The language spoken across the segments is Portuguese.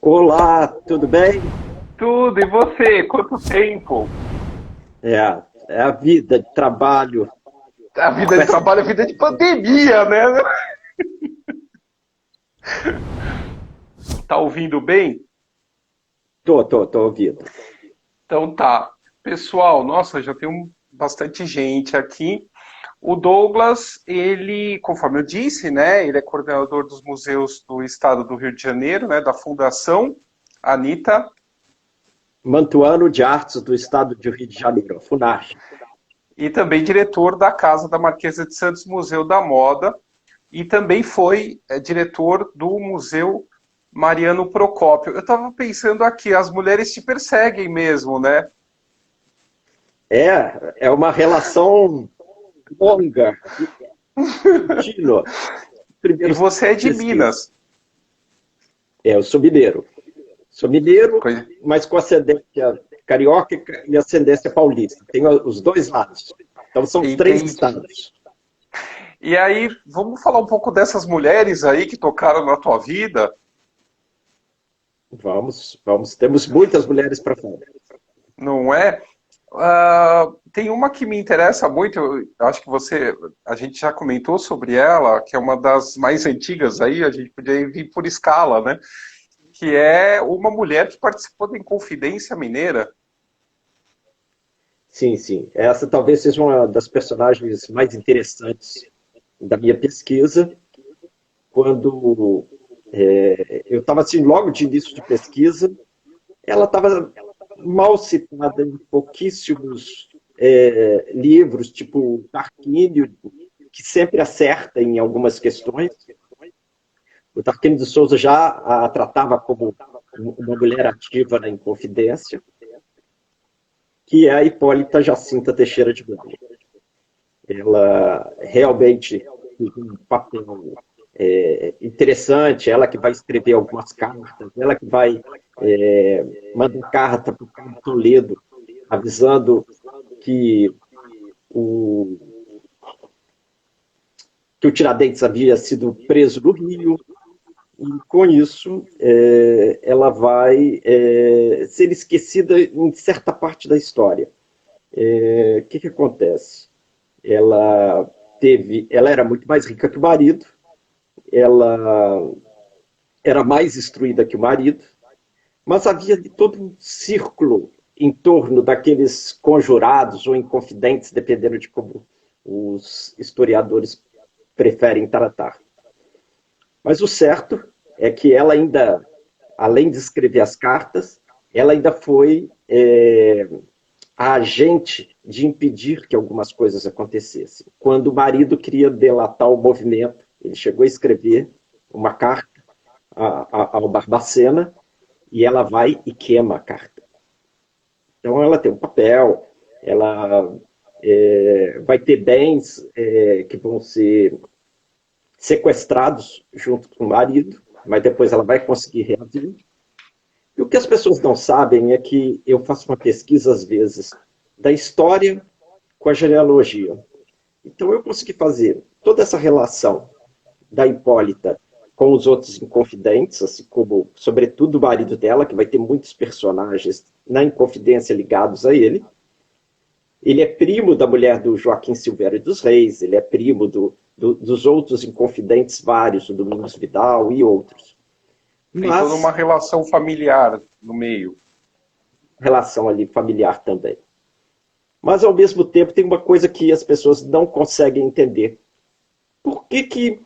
Olá, tudo bem? Tudo, e você? Quanto tempo? É, é a vida de trabalho A com vida de essa. trabalho é vida de pandemia, né? Tá ouvindo bem? Tô ouvindo. Então tá. Pessoal, nossa, já tem bastante gente aqui. O Douglas, ele, conforme eu disse, né, ele é coordenador dos museus do estado do Rio de Janeiro, né, da Fundação Anita, Mantuano de Artes do Estado do Rio de Janeiro, FUNARJ. e também diretor da Casa da Marquesa de Santos Museu da Moda, e também foi diretor do Museu Mariano Procópio. Eu estava pensando aqui, as mulheres te perseguem mesmo, né? É uma relação longa e contínua. E Primeiro, você é de pesquisa. Minas. Eu sou mineiro. Sou mineiro, Coisa- mas com ascendência carioca e ascendência paulista. Tenho os dois lados. Então, são três Entendi. estados. E aí, vamos falar um pouco dessas mulheres aí que tocaram na tua vida? Vamos. Temos muitas mulheres para falar. Não é? Tem uma que me interessa muito, eu acho que a gente já comentou sobre ela, que é uma das mais antigas aí, a gente podia vir por escala, né? Que é uma mulher que participou da Inconfidência Mineira. Sim, sim. Essa talvez seja uma das personagens mais interessantes da minha pesquisa, quando eu estava assim, logo de início de pesquisa, ela estava mal citada em pouquíssimos livros, tipo Tarquínio, que sempre acerta em algumas questões. O Tarquínio de Souza já a tratava como uma mulher ativa na Inconfidência, que é a Hipólita Jacinta Teixeira de Brás. Ela realmente tem um papel interessante, ela que vai escrever algumas cartas, ela que vai mandar carta para o Cabo Toledo, avisando que o, que o Tiradentes havia sido preso no Rio, e com isso ela vai ser esquecida em certa parte da história. O que acontece? Ela era muito mais rica que o marido, ela era mais instruída que o marido, mas havia de todo um círculo em torno daqueles conjurados ou inconfidentes, dependendo de como os historiadores preferem tratar. Mas o certo é que ela ainda, além de escrever as cartas, ela ainda foi a agente de impedir que algumas coisas acontecessem. Quando o marido queria delatar o movimento, ele chegou a escrever uma carta ao Barbacena e ela vai e queima a carta. Então ela tem um papel, ela vai ter bens que vão ser sequestrados junto com o marido, mas depois ela vai conseguir reaver. E o que as pessoas não sabem é que eu faço uma pesquisa, às vezes, da história com a genealogia. Então eu consegui fazer toda essa relação da Hipólita com os outros Inconfidentes, assim como, sobretudo, o marido dela, que vai ter muitos personagens na Inconfidência ligados a ele. Ele é primo da mulher do Joaquim Silvério dos Reis, ele é primo dos outros Inconfidentes vários, o Domingos Vidal e outros. Tem toda uma Mas, relação familiar no meio. relação ali familiar também. Mas, ao mesmo tempo, tem uma coisa que as pessoas não conseguem entender. Por que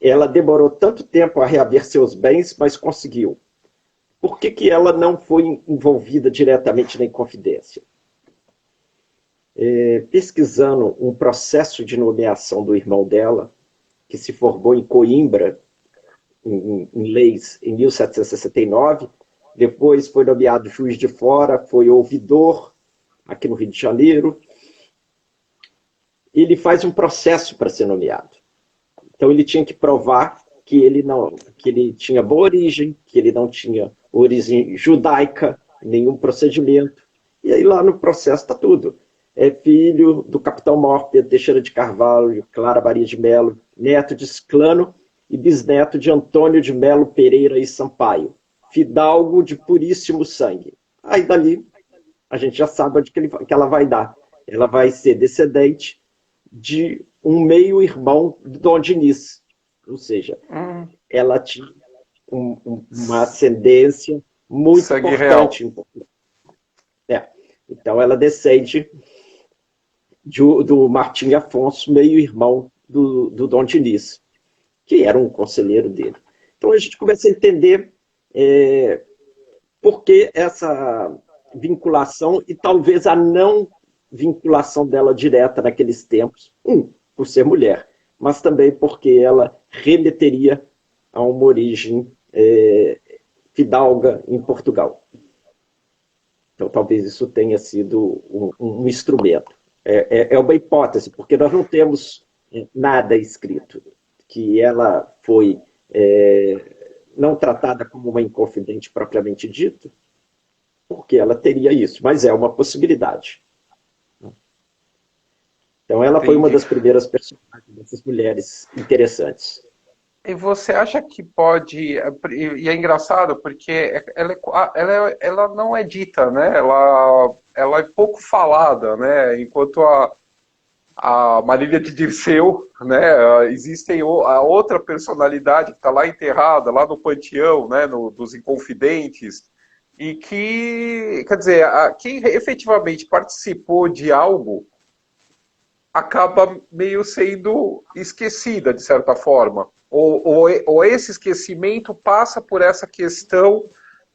ela demorou tanto tempo a reaver seus bens, mas conseguiu? Por que ela não foi envolvida diretamente na Inconfidência? Pesquisando um processo de nomeação do irmão dela, que se formou em Coimbra, em leis, em 1769, depois foi nomeado juiz de fora, foi ouvidor aqui no Rio de Janeiro. Ele faz um processo para ser nomeado. Então ele tinha que provar que ele tinha boa origem, que ele não tinha origem judaica, nenhum procedimento. E aí lá no processo está tudo. É filho do capitão Mor Pedro Teixeira de Carvalho, Clara Maria de Melo, neto de Sclano e bisneto de Antônio de Melo Pereira e Sampaio. fidalgo de puríssimo sangue. Aí dali a gente já sabe onde que ela vai dar. Ela vai ser descendente de um meio-irmão do Dom Dinis. Ou seja, ela tinha uma ascendência muito sangue importante. Então ela descende do Martim Afonso, meio-irmão do Dom Dinis, que era um conselheiro dele. Então a gente começa a entender por que essa vinculação e talvez a não vinculação dela direta naqueles tempos, por ser mulher, mas também porque ela remeteria a uma origem fidalga em Portugal. Então talvez isso tenha sido um instrumento. É uma hipótese, porque nós não temos nada escrito que ela foi não tratada como uma inconfidente propriamente dito, porque ela teria isso, mas é uma possibilidade. Então ela foi uma das primeiras personagens dessas mulheres interessantes. E você acha que pode... E é engraçado porque ela não é dita, né? Ela é pouco falada, né? Enquanto a Marília de Dirceu, né? Existe a outra personalidade que está lá enterrada, lá no panteão, né? Dos Inconfidentes, e que, quer dizer, quem efetivamente participou de algo acaba meio sendo esquecida, de certa forma. Ou esse esquecimento passa por essa questão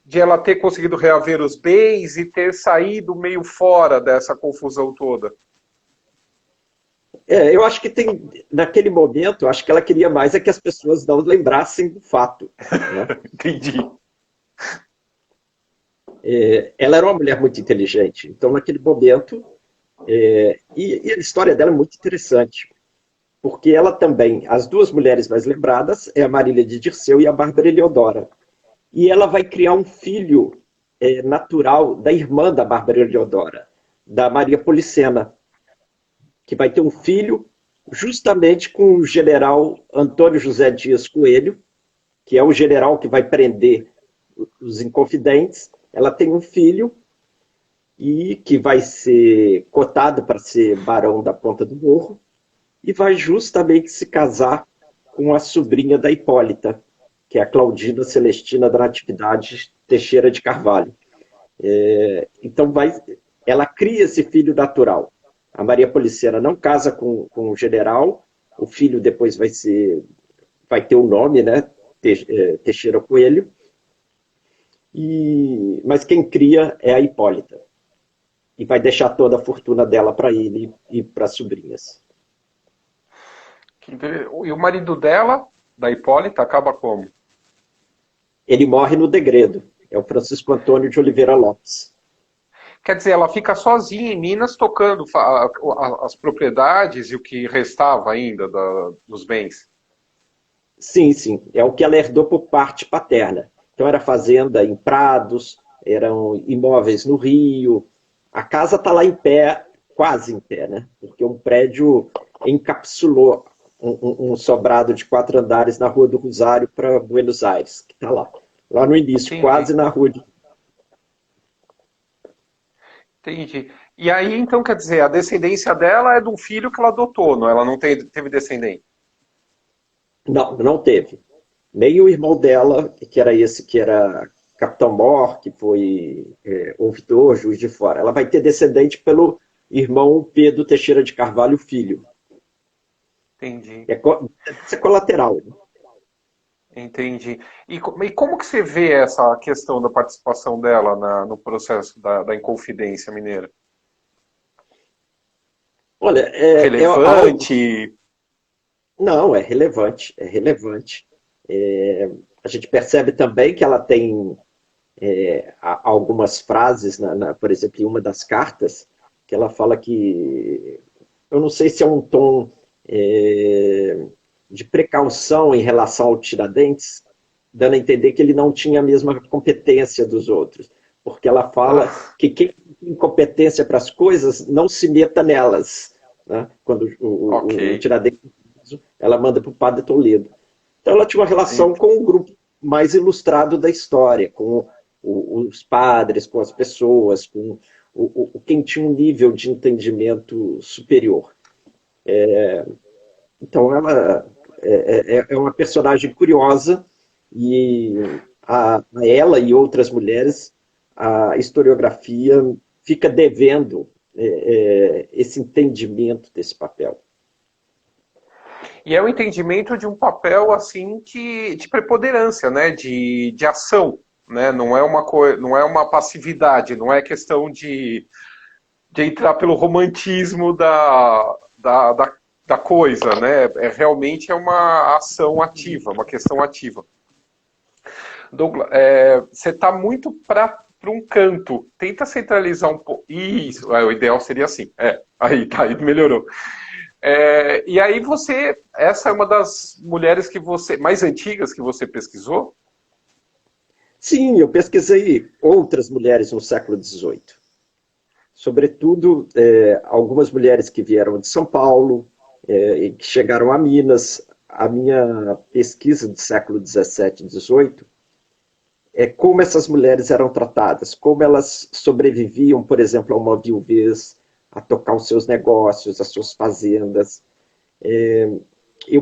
de ela ter conseguido reaver os bens e ter saído meio fora dessa confusão toda. Eu acho que naquele momento, eu acho que ela queria mais que as pessoas não lembrassem do fato. Né? Entendi. Ela era uma mulher muito inteligente, então naquele momento, e a história dela é muito interessante, porque ela também, as duas mulheres mais lembradas é a Marília de Dirceu e a Bárbara Eleodora. E ela vai criar um filho natural da irmã da Bárbara Eleodora, da Maria Policena, que vai ter um filho justamente com o general Antônio José Dias Coelho, que é o general que vai prender os Inconfidentes. Ela tem um filho e que vai ser cotado para ser barão da Ponta do Morro, e vai justamente se casar com a sobrinha da Hipólita, que é a Claudina Celestina da Natividade Teixeira de Carvalho. Então ela cria esse filho natural. A Maria Policena não casa com o general, o filho depois vai ter o nome, né? Teixeira Coelho, mas quem cria é a Hipólita. E vai deixar toda a fortuna dela para ele e para as sobrinhas. E o marido dela, da Hipólita, acaba como? Ele morre no degredo. É o Francisco Antônio de Oliveira Lopes. Quer dizer, ela fica sozinha em Minas tocando as propriedades e o que restava ainda dos bens? Sim, sim. É o que ela herdou por parte paterna. Então era fazenda em Prados, eram imóveis no Rio. A casa está lá em pé, quase em pé, né? Porque um prédio encapsulou um sobrado de 4 andares na Rua do Rosário para Buenos Aires, que está lá. Lá no início, Entendi. quase na rua de... Entendi. E aí, então, quer dizer, a descendência dela é de um filho que ela adotou, não? Ela não teve descendente? Não, não teve. Nem o irmão dela, que era Capitão Mor, que foi ouvidor, juiz de fora. Ela vai ter descendente pelo irmão Pedro Teixeira de Carvalho, filho. Entendi. Isso é colateral. Né? Entendi. E como que você vê essa questão da participação dela no processo da Inconfidência Mineira? Olha, relevante? Não, é relevante. É relevante. A gente percebe também que ela tem algumas frases, por exemplo, em uma das cartas, que ela fala que, eu não sei se é um tom de precaução em relação ao Tiradentes, dando a entender que ele não tinha a mesma competência dos outros, porque ela fala que quem tem competência para as coisas não se meta nelas. Né? Quando o Tiradentes, ela manda para o padre Toledo. Então ela tinha uma relação com um grupo mais ilustrado da história, com os padres, com as pessoas, com quem tinha um nível de entendimento superior. Então, ela é uma personagem curiosa e a ela e outras mulheres, a historiografia fica devendo esse entendimento desse papel. E é o entendimento de um papel assim de preponderância, né? De ação, né? Não é uma passividade, não é questão de entrar pelo romantismo da coisa, né? Realmente é uma ação ativa, uma questão ativa. Douglas, você está muito para um canto. Tenta centralizar um pouco. Isso, o ideal seria assim. Aí tá, aí melhorou. E aí essa é uma das mulheres mais antigas que você pesquisou? Sim, eu pesquisei outras mulheres no século XVIII. Sobretudo, algumas mulheres que vieram de São Paulo, e que chegaram a Minas. A minha pesquisa do século XVII e XVIII é como essas mulheres eram tratadas, como elas sobreviviam, por exemplo, a uma viuvez, a tocar os seus negócios, as suas fazendas. Eu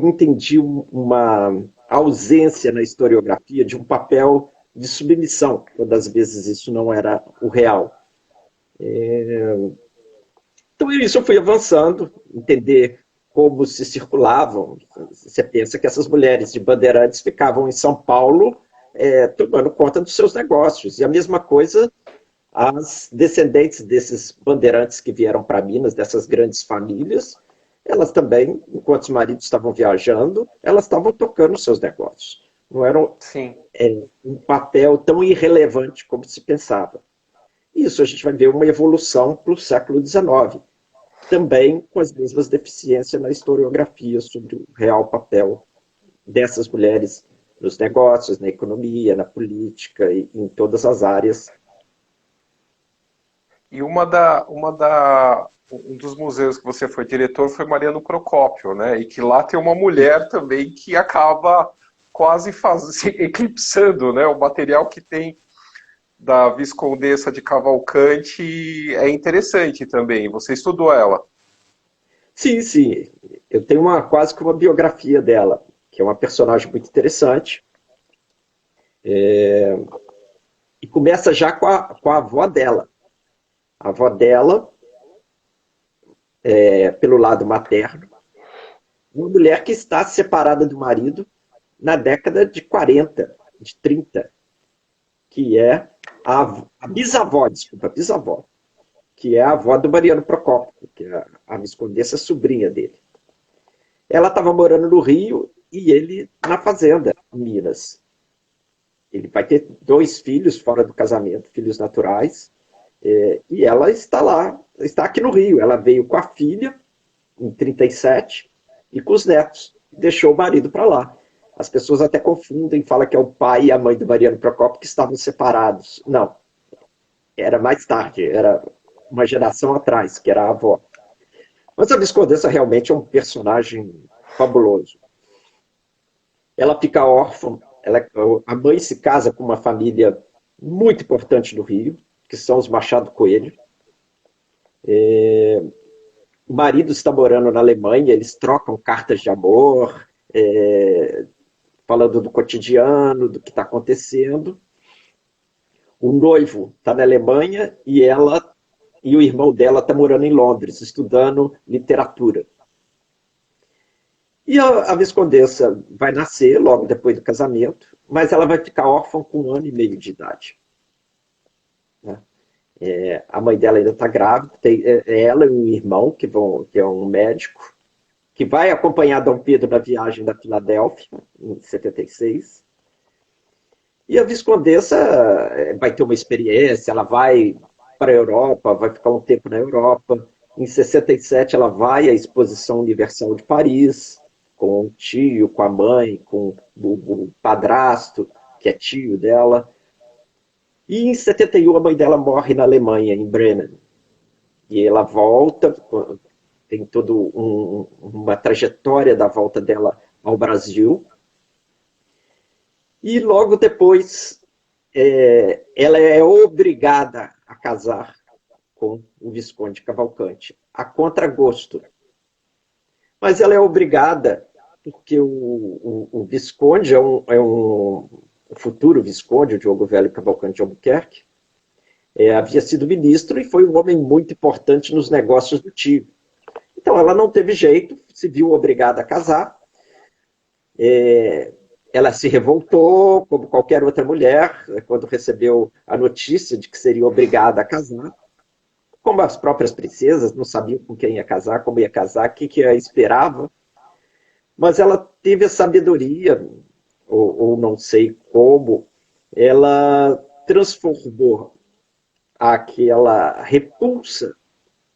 entendi uma ausência na historiografia de um papel de submissão, quando às vezes isso não era o real. Então, isso eu fui avançando, entender como se circulavam. Você pensa que essas mulheres de bandeirantes ficavam em São Paulo tomando conta dos seus negócios. E a mesma coisa as descendentes desses bandeirantes que vieram para Minas, dessas grandes famílias, elas também, enquanto os maridos estavam viajando, elas estavam tocando seus negócios. Não era um papel tão irrelevante como se pensava. Isso a gente vai ver uma evolução para o século XIX, também com as mesmas deficiências na historiografia sobre o real papel dessas mulheres nos negócios, na economia, na política e em todas as áreas. E um dos museus que você foi diretor foi Mariano Procópio, né? E que lá tem uma mulher também que acaba quase eclipsando, né? O material que tem da Viscondessa de Cavalcante é interessante também. Você estudou ela? Sim, sim. Eu tenho quase que uma biografia dela, que é uma personagem muito interessante. E começa já com a avó dela. A avó dela, pelo lado materno, uma mulher que está separada do marido na década de 40, de 30, que é a bisavó, desculpa, a bisavó, que é a avó do Mariano Procópio, que é a Viscondessa sobrinha dele. Ela estava morando no Rio e ele na fazenda, em Minas. Ele vai ter 2 filhos fora do casamento, filhos naturais, e ela está lá, está aqui no Rio. Ela veio com a filha, em 37, e com os netos. Deixou o marido para lá. As pessoas até confundem, falam que é o pai e a mãe do Mariano Procópio que estavam separados. Não, era mais tarde, era uma geração atrás, que era a avó. Mas a Viscondessa realmente é um personagem fabuloso. Ela fica órfã, a mãe se casa com uma família muito importante no Rio, que são os Machado Coelho. O marido está morando na Alemanha, eles trocam cartas de amor, falando do cotidiano, do que está acontecendo. O noivo está na Alemanha e o irmão dela está morando em Londres, estudando literatura. E a Viscondessa vai nascer logo depois do casamento, mas ela vai ficar órfã com 1 ano e meio de idade. A mãe dela ainda está grávida, tem ela e um irmão, que é um médico, que vai acompanhar Dom Pedro na viagem da Filadélfia, em 76. E a Viscondessa vai ter uma experiência, ela vai para a Europa, vai ficar um tempo na Europa. Em 67 ela vai à Exposição Universal de Paris, com o tio, com a mãe, com o padrasto, que é tio dela. E em 71 a mãe dela morre na Alemanha, em Bremen. E ela volta, tem toda uma trajetória da volta dela ao Brasil. E logo depois, ela é obrigada a casar com o Visconde Cavalcanti, a contragosto. Mas ela é obrigada porque o Visconde o futuro Visconde, o Diogo Velho Cavalcanti de Albuquerque, havia sido ministro e foi um homem muito importante nos negócios do tio. Então ela não teve jeito, se viu obrigada a casar. Ela se revoltou, como qualquer outra mulher, quando recebeu a notícia de que seria obrigada a casar. Como as próprias princesas, não sabiam com quem ia casar, como ia casar, o que a esperava. Mas ela teve a sabedoria, ou não sei como, ela transformou aquela repulsa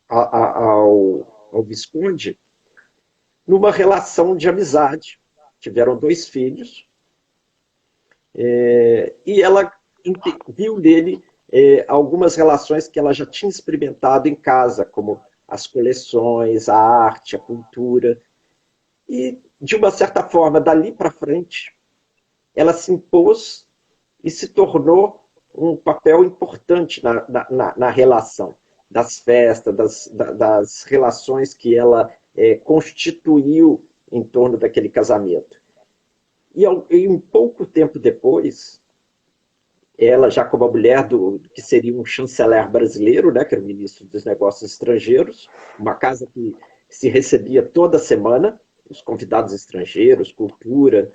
ao Visconde numa relação de amizade. Tiveram 2 filhos, e ela viu nele algumas relações que ela já tinha experimentado em casa, como as coleções, a arte, a cultura. E, de uma certa forma, dali para frente, ela se impôs e se tornou um papel importante na relação das festas, das relações que ela constituiu em torno daquele casamento. E um pouco tempo depois, ela já como a mulher do que seria um chanceler brasileiro, né, que era o ministro dos Negócios Estrangeiros, uma casa que se recebia toda semana, os convidados estrangeiros, cultura,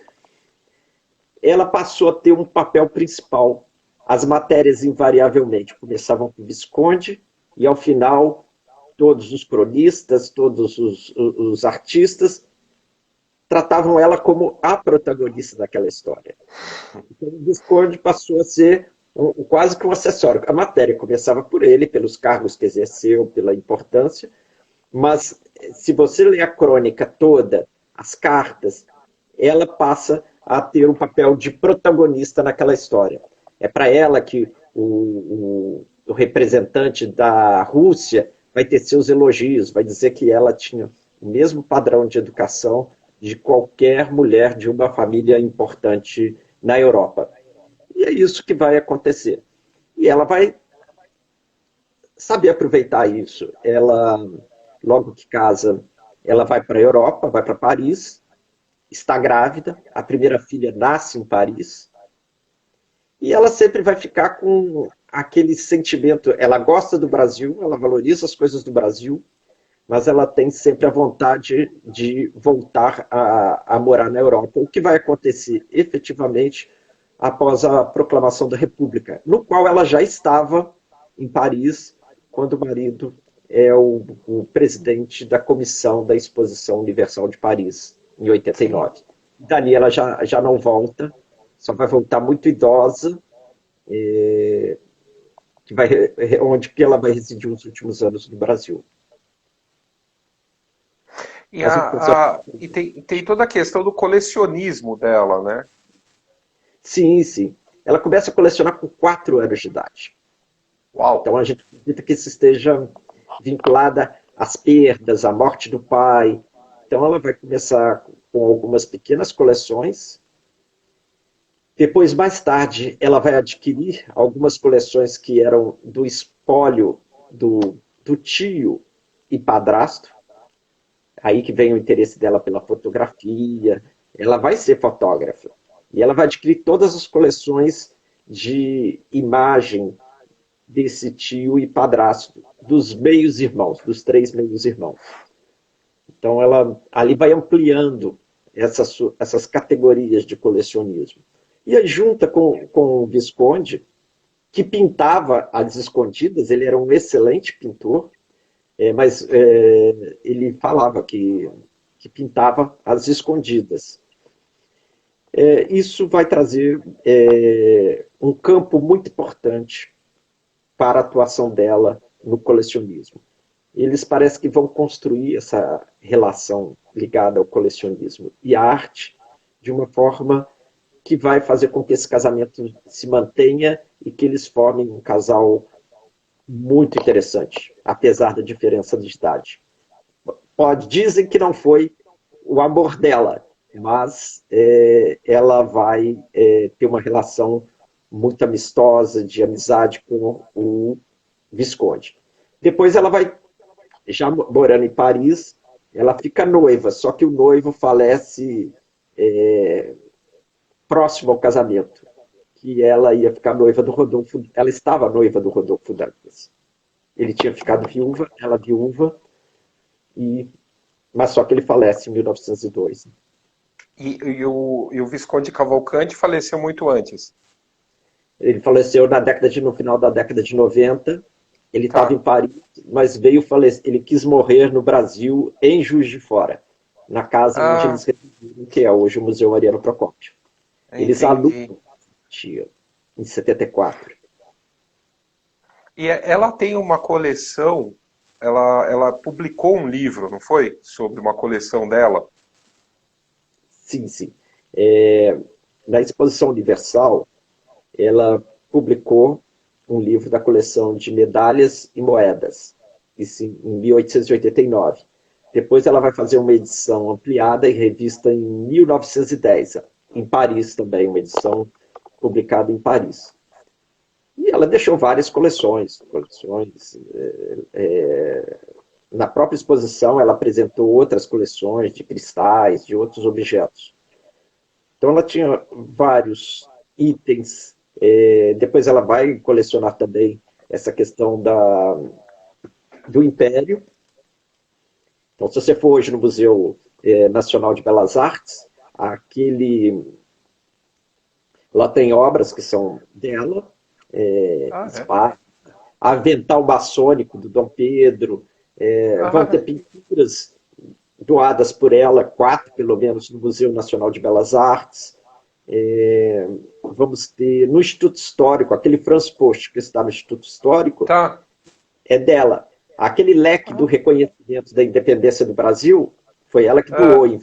ela passou a ter um papel principal. As matérias, invariavelmente, começavam com o Visconde, e, ao final, todos os cronistas, todos os artistas, tratavam ela como a protagonista daquela história. Então, o Visconde passou a ser quase que um acessório. A matéria começava por ele, pelos cargos que exerceu, pela importância, mas se você ler a crônica toda, as cartas, ela passa a ter um papel de protagonista naquela história. É para ela que o representante da Rússia vai ter seus elogios, vai dizer que ela tinha o mesmo padrão de educação de qualquer mulher de uma família importante na Europa. E é isso que vai acontecer. E ela vai saber aproveitar isso. Ela, logo que casa, ela vai para a Europa, vai para Paris, está grávida, a primeira filha nasce em Paris, e ela sempre vai ficar com aquele sentimento, ela gosta do Brasil, ela valoriza as coisas do Brasil, mas ela tem sempre a vontade de voltar a morar na Europa, o que vai acontecer efetivamente após a proclamação da República, no qual ela já estava em Paris, quando o marido é o presidente da Comissão da Exposição Universal de Paris, em 89. Dali ela já não volta, só vai voltar muito idosa, onde que ela vai residir os últimos anos no Brasil. E tem toda a questão do colecionismo dela, né? Sim, sim. Ela começa a colecionar com 4 anos de idade. Uau! Então a gente acredita que isso esteja vinculada às perdas, à morte do pai. Então ela vai começar com algumas pequenas coleções. Depois, mais tarde, ela vai adquirir algumas coleções que eram do espólio do tio e padrasto. Aí que vem o interesse dela pela fotografia. Ela vai ser fotógrafa. E ela vai adquirir todas as coleções de imagem desse tio e padrasto, dos meios-irmãos, dos 3 meios-irmãos. Então ela ali vai ampliando essas categorias de colecionismo. E aí junta com o Visconde, que pintava às escondidas, ele era um excelente pintor, mas ele falava que pintava às escondidas. Isso vai trazer um campo muito importante para a atuação dela no colecionismo. Eles parecem que vão construir essa relação ligada ao colecionismo e à arte de uma forma que vai fazer com que esse casamento se mantenha e que eles formem um casal muito interessante, apesar da diferença de idade. Dizem que não foi o amor dela, mas ela vai ter uma relação muito amistosa, de amizade com o Visconde. Depois ela vai, já morando em Paris, ela fica noiva, só que o noivo falece próximo ao casamento, que ela ia ficar noiva do Rodolfo, ela estava noiva do Rodolfo Dantas. Ele tinha ficado viúva, ela viúva, mas só que ele falece em 1902. E o Visconde Cavalcanti faleceu muito antes. Ele faleceu no final da década de 90. Ele estava Tá. em Paris, mas veio falecer. Ele quis morrer no Brasil, em Juiz de Fora, na casa onde Ah, eles residiram, que é hoje o Museu Mariano Procópio. Eles entendi. alugam em 74. E ela tem uma coleção, ela publicou um livro, não foi? Sobre uma coleção dela. Sim, sim. Na Exposição Universal, ela publicou um livro da coleção de medalhas e moedas, isso em 1889. Depois ela vai fazer uma edição ampliada e revista em 1910, em Paris também, uma edição publicada em Paris. E ela deixou várias coleções. Na própria exposição, ela apresentou outras coleções de cristais, de outros objetos. Então, ela tinha vários itens. Depois, ela vai colecionar também essa questão do Império. Então, se você for hoje no Museu Nacional de Belas Artes, lá tem obras que são dela, Ah, é? espada, avental maçônico do Dom Pedro, vão ter Ah, pinturas doadas por ela, 4 pelo menos, no Museu Nacional de Belas Artes. Vamos ter no Instituto Histórico, aquele Franz Post que está no Instituto Histórico, tá. é dela. Aquele leque do reconhecimento da independência do Brasil, foi ela que doou Ah, em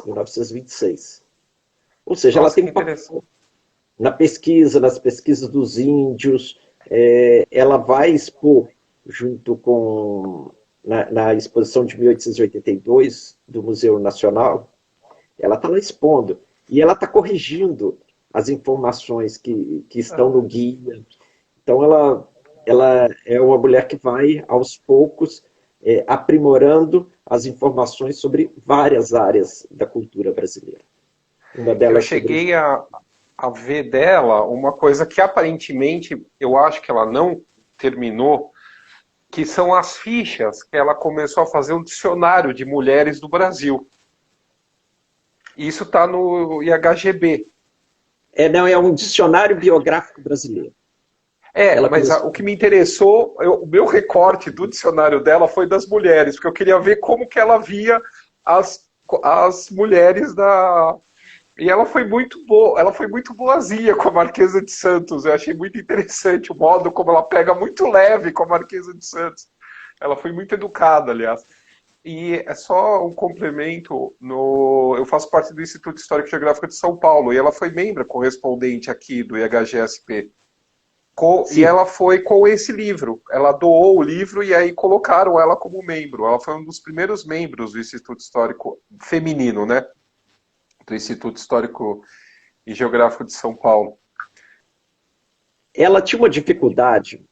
1926. Ou seja, ela nossa, tem que um interessante. papel nas pesquisas dos índios, ela vai expor junto com na exposição de 1882 do Museu Nacional, ela está lá expondo e ela está corrigindo as informações que estão no guia. Então ela é uma mulher que vai aos poucos aprimorando as informações sobre várias áreas da cultura brasileira. Uma Eu delas sobre cheguei a ver dela uma coisa que aparentemente eu acho que ela não terminou, que são as fichas que ela começou a fazer um dicionário de mulheres do Brasil. Isso está no IHGB. não, é um dicionário biográfico brasileiro. Ela Mas começou. o que me interessou, o meu recorte do dicionário dela foi das mulheres, porque eu queria ver como que ela via as mulheres da. E ela foi muito boa, ela foi muito boazinha com a Marquesa de Santos. Eu achei muito interessante o modo como ela pega muito leve com a Marquesa de Santos. Ela foi muito educada, aliás. E é só um complemento, eu faço parte do Instituto Histórico e Geográfico de São Paulo, e ela foi membro correspondente aqui do IHGSP. E Sim, ela foi com esse livro. Ela doou o livro e aí colocaram ela como membro. Ela foi um dos primeiros membros do Instituto Histórico feminino, né? Do Instituto Histórico e Geográfico de São Paulo. ela tinha uma dificuldade,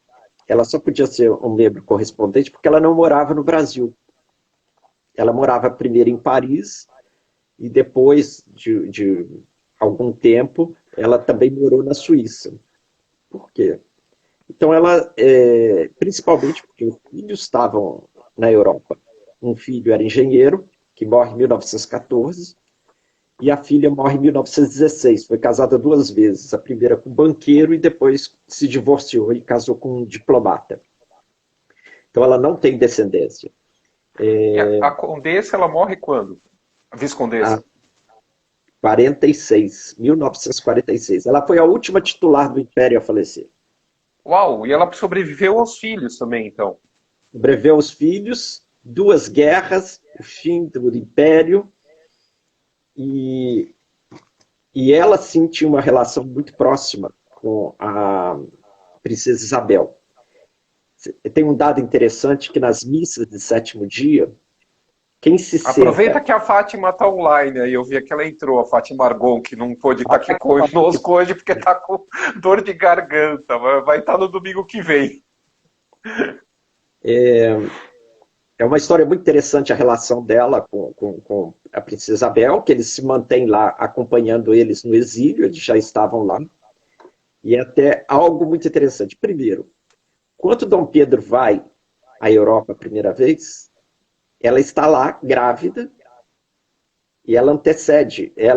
ela só podia ser um membro correspondente porque ela não morava no Brasil. Ela morava primeiro em Paris e depois de algum tempo ela também morou na Suíça. Por quê? Então ela, principalmente porque os filhos estavam na Europa. Um filho era engenheiro, que morre em 1914, e a filha morre em 1916. Foi casada 2 vezes, a primeira com um banqueiro e depois se divorciou e casou com um diplomata. Então ela não tem descendência. E a Condessa, ela morre quando? A A Viscondessa. 46, 1946. Ela foi a última titular do Império a falecer. Uau, e ela sobreviveu aos filhos também, então. Sobreviveu os filhos, 2 guerras, o fim do Império, e, e ela sim tinha uma relação muito próxima com a princesa Isabel. Tem um dado interessante que nas missas de sétimo dia, Quem se Aproveita cerca... que a Fátima está online aí. Eu vi que ela entrou, a Fátima Argon, que não pôde estar aqui conosco hoje porque está com dor de garganta. Vai estar no domingo que vem. É uma história muito interessante a relação dela com a princesa Isabel, que eles se mantêm lá acompanhando eles no exílio, eles já estavam lá. E é até algo muito interessante. Primeiro, quando Dom Pedro vai à Europa a primeira vez, ela está lá grávida e ela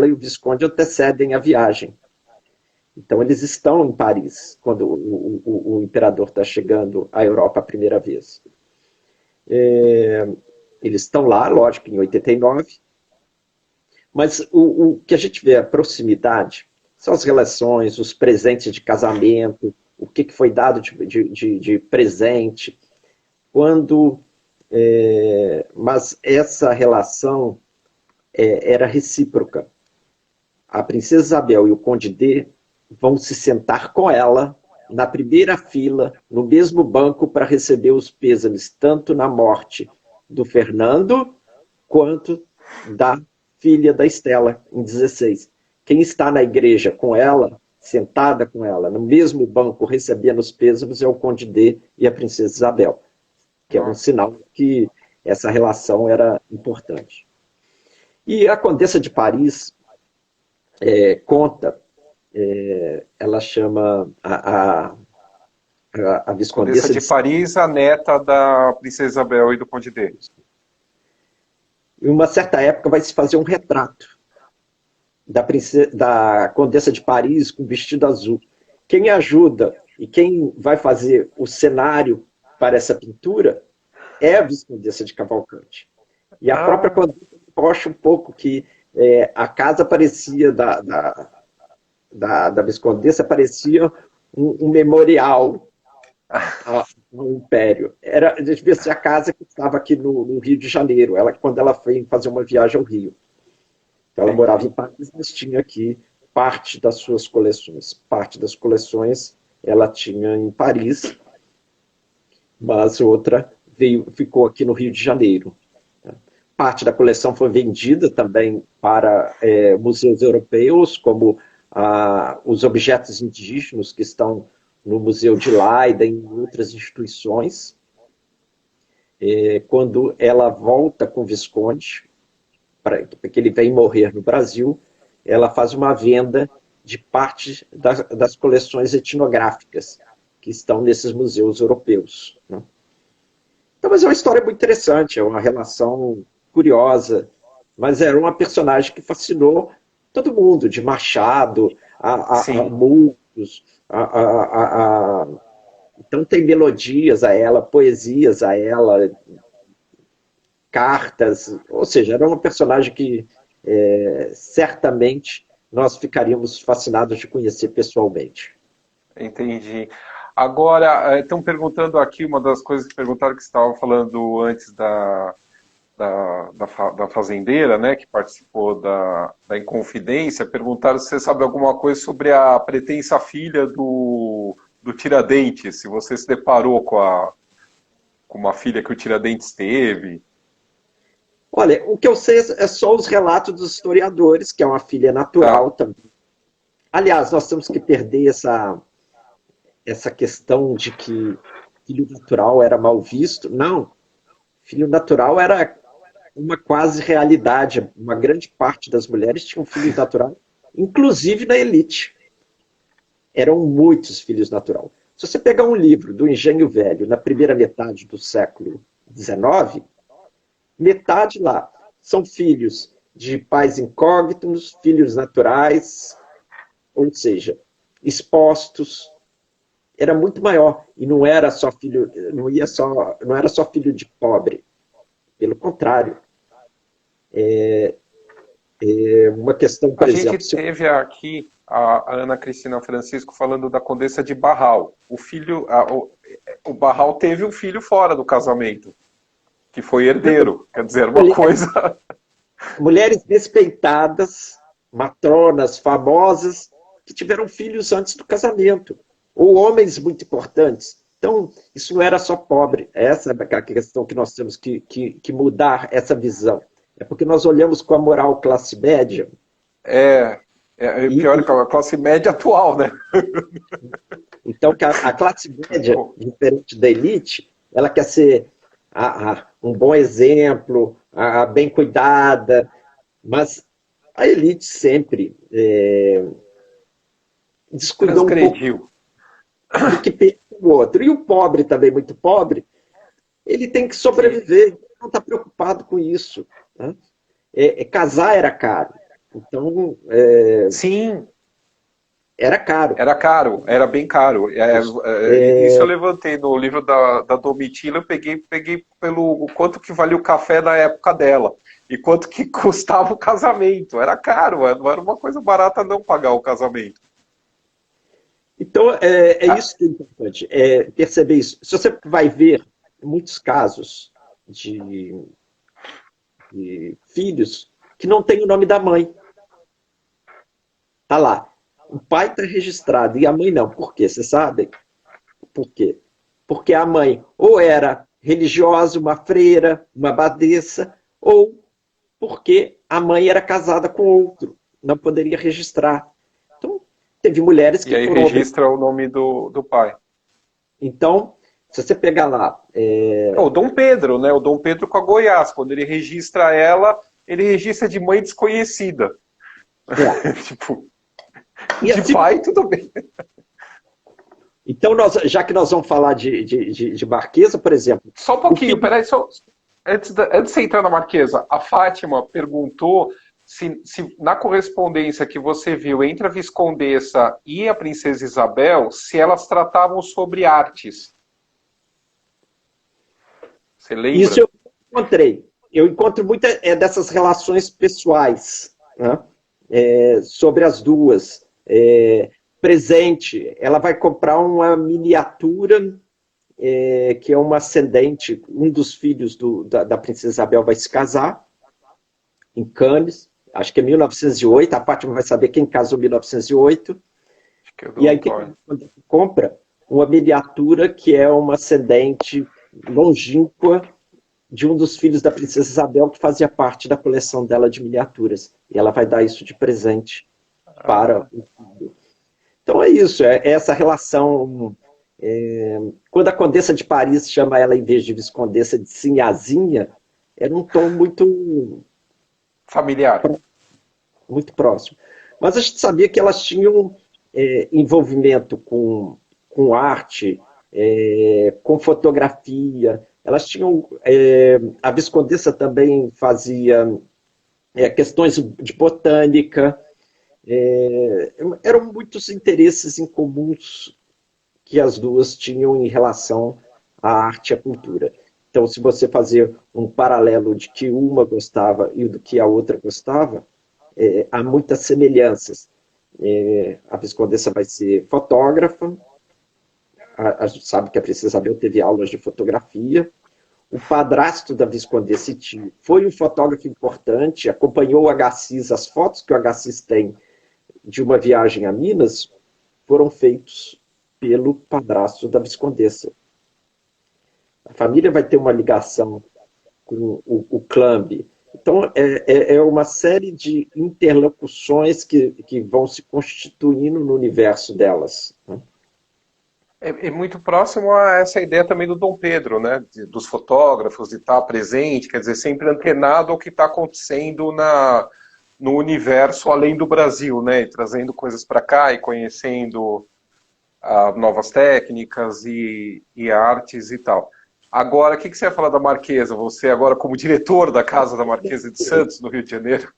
e o Visconde antecedem a viagem. Então eles estão em Paris quando o imperador está chegando à Europa a primeira vez. Eles estão lá, lógico, em 89, mas o que a gente vê, a proximidade, são as relações, os presentes de casamento, o que foi dado de presente, quando... mas essa relação era recíproca. A princesa Isabel e o Conde D vão se sentar com ela na primeira fila, no mesmo banco, para receber os pêsames, tanto na morte do Fernando, quanto da filha da Estela, em 16. Quem está na igreja com ela, sentada com ela, no mesmo banco, recebendo os pêsames, é o Conde D e a princesa Isabel, que é um sinal que essa relação era importante. E a Condessa de Paris conta, ela chama a Condessa Viscondessa de Paris, a neta da princesa Isabel e do Conde D. Em uma certa época vai se fazer um retrato da Condessa de Paris com vestido azul. Quem ajuda e quem vai fazer o cenário para essa pintura é a Viscondessa de Cavalcante. E a própria Condessa poxa um pouco que a casa parecia da Viscondessa parecia um memorial ao Império. Devia ser a casa que estava aqui no Rio de Janeiro, quando ela foi fazer uma viagem ao Rio. Então, ela morava em Paris, mas tinha aqui parte das suas coleções. Parte das coleções ela tinha em Paris, mas outra ficou aqui no Rio de Janeiro. Parte da coleção foi vendida também para museus europeus, como os objetos indígenas que estão no Museu de Leiden e em outras instituições. Quando ela volta com o Visconde, porque ele vem morrer no Brasil, ela faz uma venda de parte das coleções etnográficas que estão nesses museus europeus. Né? Então, mas é uma história muito interessante, é uma relação curiosa, mas era uma personagem que fascinou todo mundo, de Machado a Muros, então tem melodias a ela, poesias a ela, cartas, ou seja, era uma personagem que certamente nós ficaríamos fascinados de conhecer pessoalmente. Entendi. Agora, estão perguntando aqui, uma das coisas que perguntaram que você estava falando antes da fazendeira, né, que participou da Inconfidência, perguntaram se você sabe alguma coisa sobre a pretensa filha do Tiradentes, se você se deparou com uma filha que o Tiradentes teve. Olha, o que eu sei é só os relatos dos historiadores, que é uma filha natural também. Aliás, nós temos que perder essa questão de que filho natural era mal visto. Não, filho natural era uma quase realidade. Uma grande parte das mulheres tinham filhos naturais, inclusive na elite. Eram muitos filhos naturais. Se você pegar um livro do Engenho Velho, na primeira metade do século XIX, metade lá são filhos de pais incógnitos, filhos naturais, ou seja, expostos. Era muito maior. E não era só filho, não era só filho de pobre. Pelo contrário. Uma questão, por exemplo... A gente teve aqui a Ana Cristina Francisco falando da Condessa de Barral. O Barral teve um filho fora do casamento, que foi herdeiro. Quer dizer, uma coisa... Mulheres respeitadas, matronas famosas, que tiveram filhos antes do casamento. Ou homens muito importantes. Então, isso não era só pobre, essa é a questão que nós temos que mudar essa visão. É porque nós olhamos com a moral classe média. Pior que a classe média atual, né? Então, que a classe média, diferente da elite, ela quer ser um bom exemplo, bem cuidada, mas a elite sempre descuidou um pouco do que pensa o outro. E o pobre também, muito pobre, ele tem que sobreviver, não está preocupado com isso. Né? Casar era caro. Então, sim, era caro. Era caro, era bem caro. Isso eu levantei no livro da Domitila, eu peguei pelo quanto que valia o café na época dela. E quanto que custava o casamento. Era caro, não era uma coisa barata não pagar o casamento. Então, isso que é importante, perceber isso. Se você vai ver muitos casos de filhos que não têm o nome da mãe. Tá lá. O pai está registrado e a mãe não. Por quê? Você sabe? Por quê? Porque a mãe ou era religiosa, uma freira, uma abadesa, ou porque a mãe era casada com outro. Não poderia registrar. Então, teve mulheres que... E aí registra o nome do pai. Então, se você pegar lá... O Dom Pedro, né? O Dom Pedro com a Goiás. Quando ele registra ela, ele registra de mãe desconhecida. Tipo... E de pai, tudo bem. Então, já que nós vamos falar de Marquesa, por exemplo... Só um pouquinho, peraí, antes de você entrar na Marquesa, a Fátima perguntou se na correspondência que você viu entre a Viscondessa e a Princesa Isabel, se elas tratavam sobre artes. Você lembra? Isso eu encontrei. Eu encontro muitas dessas relações pessoais, né? Sobre as duas. Presente, ela vai comprar uma miniatura que é uma ascendente, um dos filhos da Princesa Isabel vai se casar em Cannes, acho que é 1908, a Fátima vai saber quem casou em 1908, e aí quando compra uma miniatura que é uma ascendente longínqua de um dos filhos da Princesa Isabel que fazia parte da coleção dela de miniaturas, e ela vai dar isso de presente para o filho. Então é isso, é essa relação. Quando a Condessa de Paris chama ela, em vez de Viscondessa, de Sinhazinha, era um tom muito... familiar. Muito próximo. Mas a gente sabia que elas tinham envolvimento com arte, com fotografia. Elas tinham... a Viscondessa também fazia questões de botânica. Eram muitos interesses em comuns que as duas tinham em relação à arte e à cultura. Então, se você fazer um paralelo de que uma gostava e do que a outra gostava, há muitas semelhanças. A Viscondessa vai ser fotógrafa, a gente sabe que a Princesa Isabel teve aulas de fotografia. O padrasto da Viscondessa e tio foi um fotógrafo importante, acompanhou o Agassiz, as fotos que o Agassiz tem de uma viagem a Minas foram feitos pelo padrasto da Viscondessa. A família vai ter uma ligação com o Clamby. Então, é uma série de interlocuções que vão se constituindo no universo delas. É muito próximo a essa ideia também do Dom Pedro, né? Dos fotógrafos, de estar presente, quer dizer, sempre antenado ao que está acontecendo no universo além do Brasil, né? E trazendo coisas para cá e conhecendo novas técnicas e artes e tal. Agora, o que você ia falar da Marquesa? Você agora como diretor da Casa da Marquesa de Santos, no Rio de Janeiro?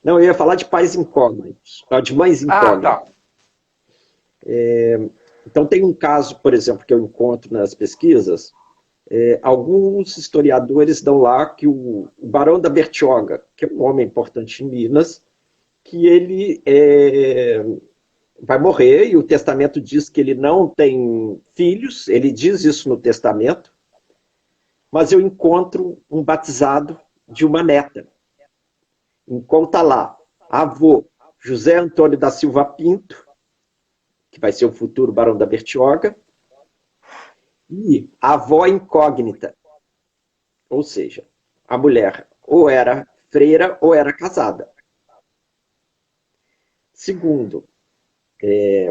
Não, eu ia falar de pais incógnitos, de mães incógnitas. Tá. Então, tem um caso, por exemplo, que eu encontro nas pesquisas, alguns historiadores dão lá que o Barão da Bertioga, que é um homem importante em Minas, que ele vai morrer, e o testamento diz que ele não tem filhos, ele diz isso no testamento, mas eu encontro um batizado de uma neta. Encontra lá, avô José Antônio da Silva Pinto, que vai ser o futuro Barão da Bertioga, E a avó incógnita, ou seja, a mulher ou era freira ou era casada. Segundo,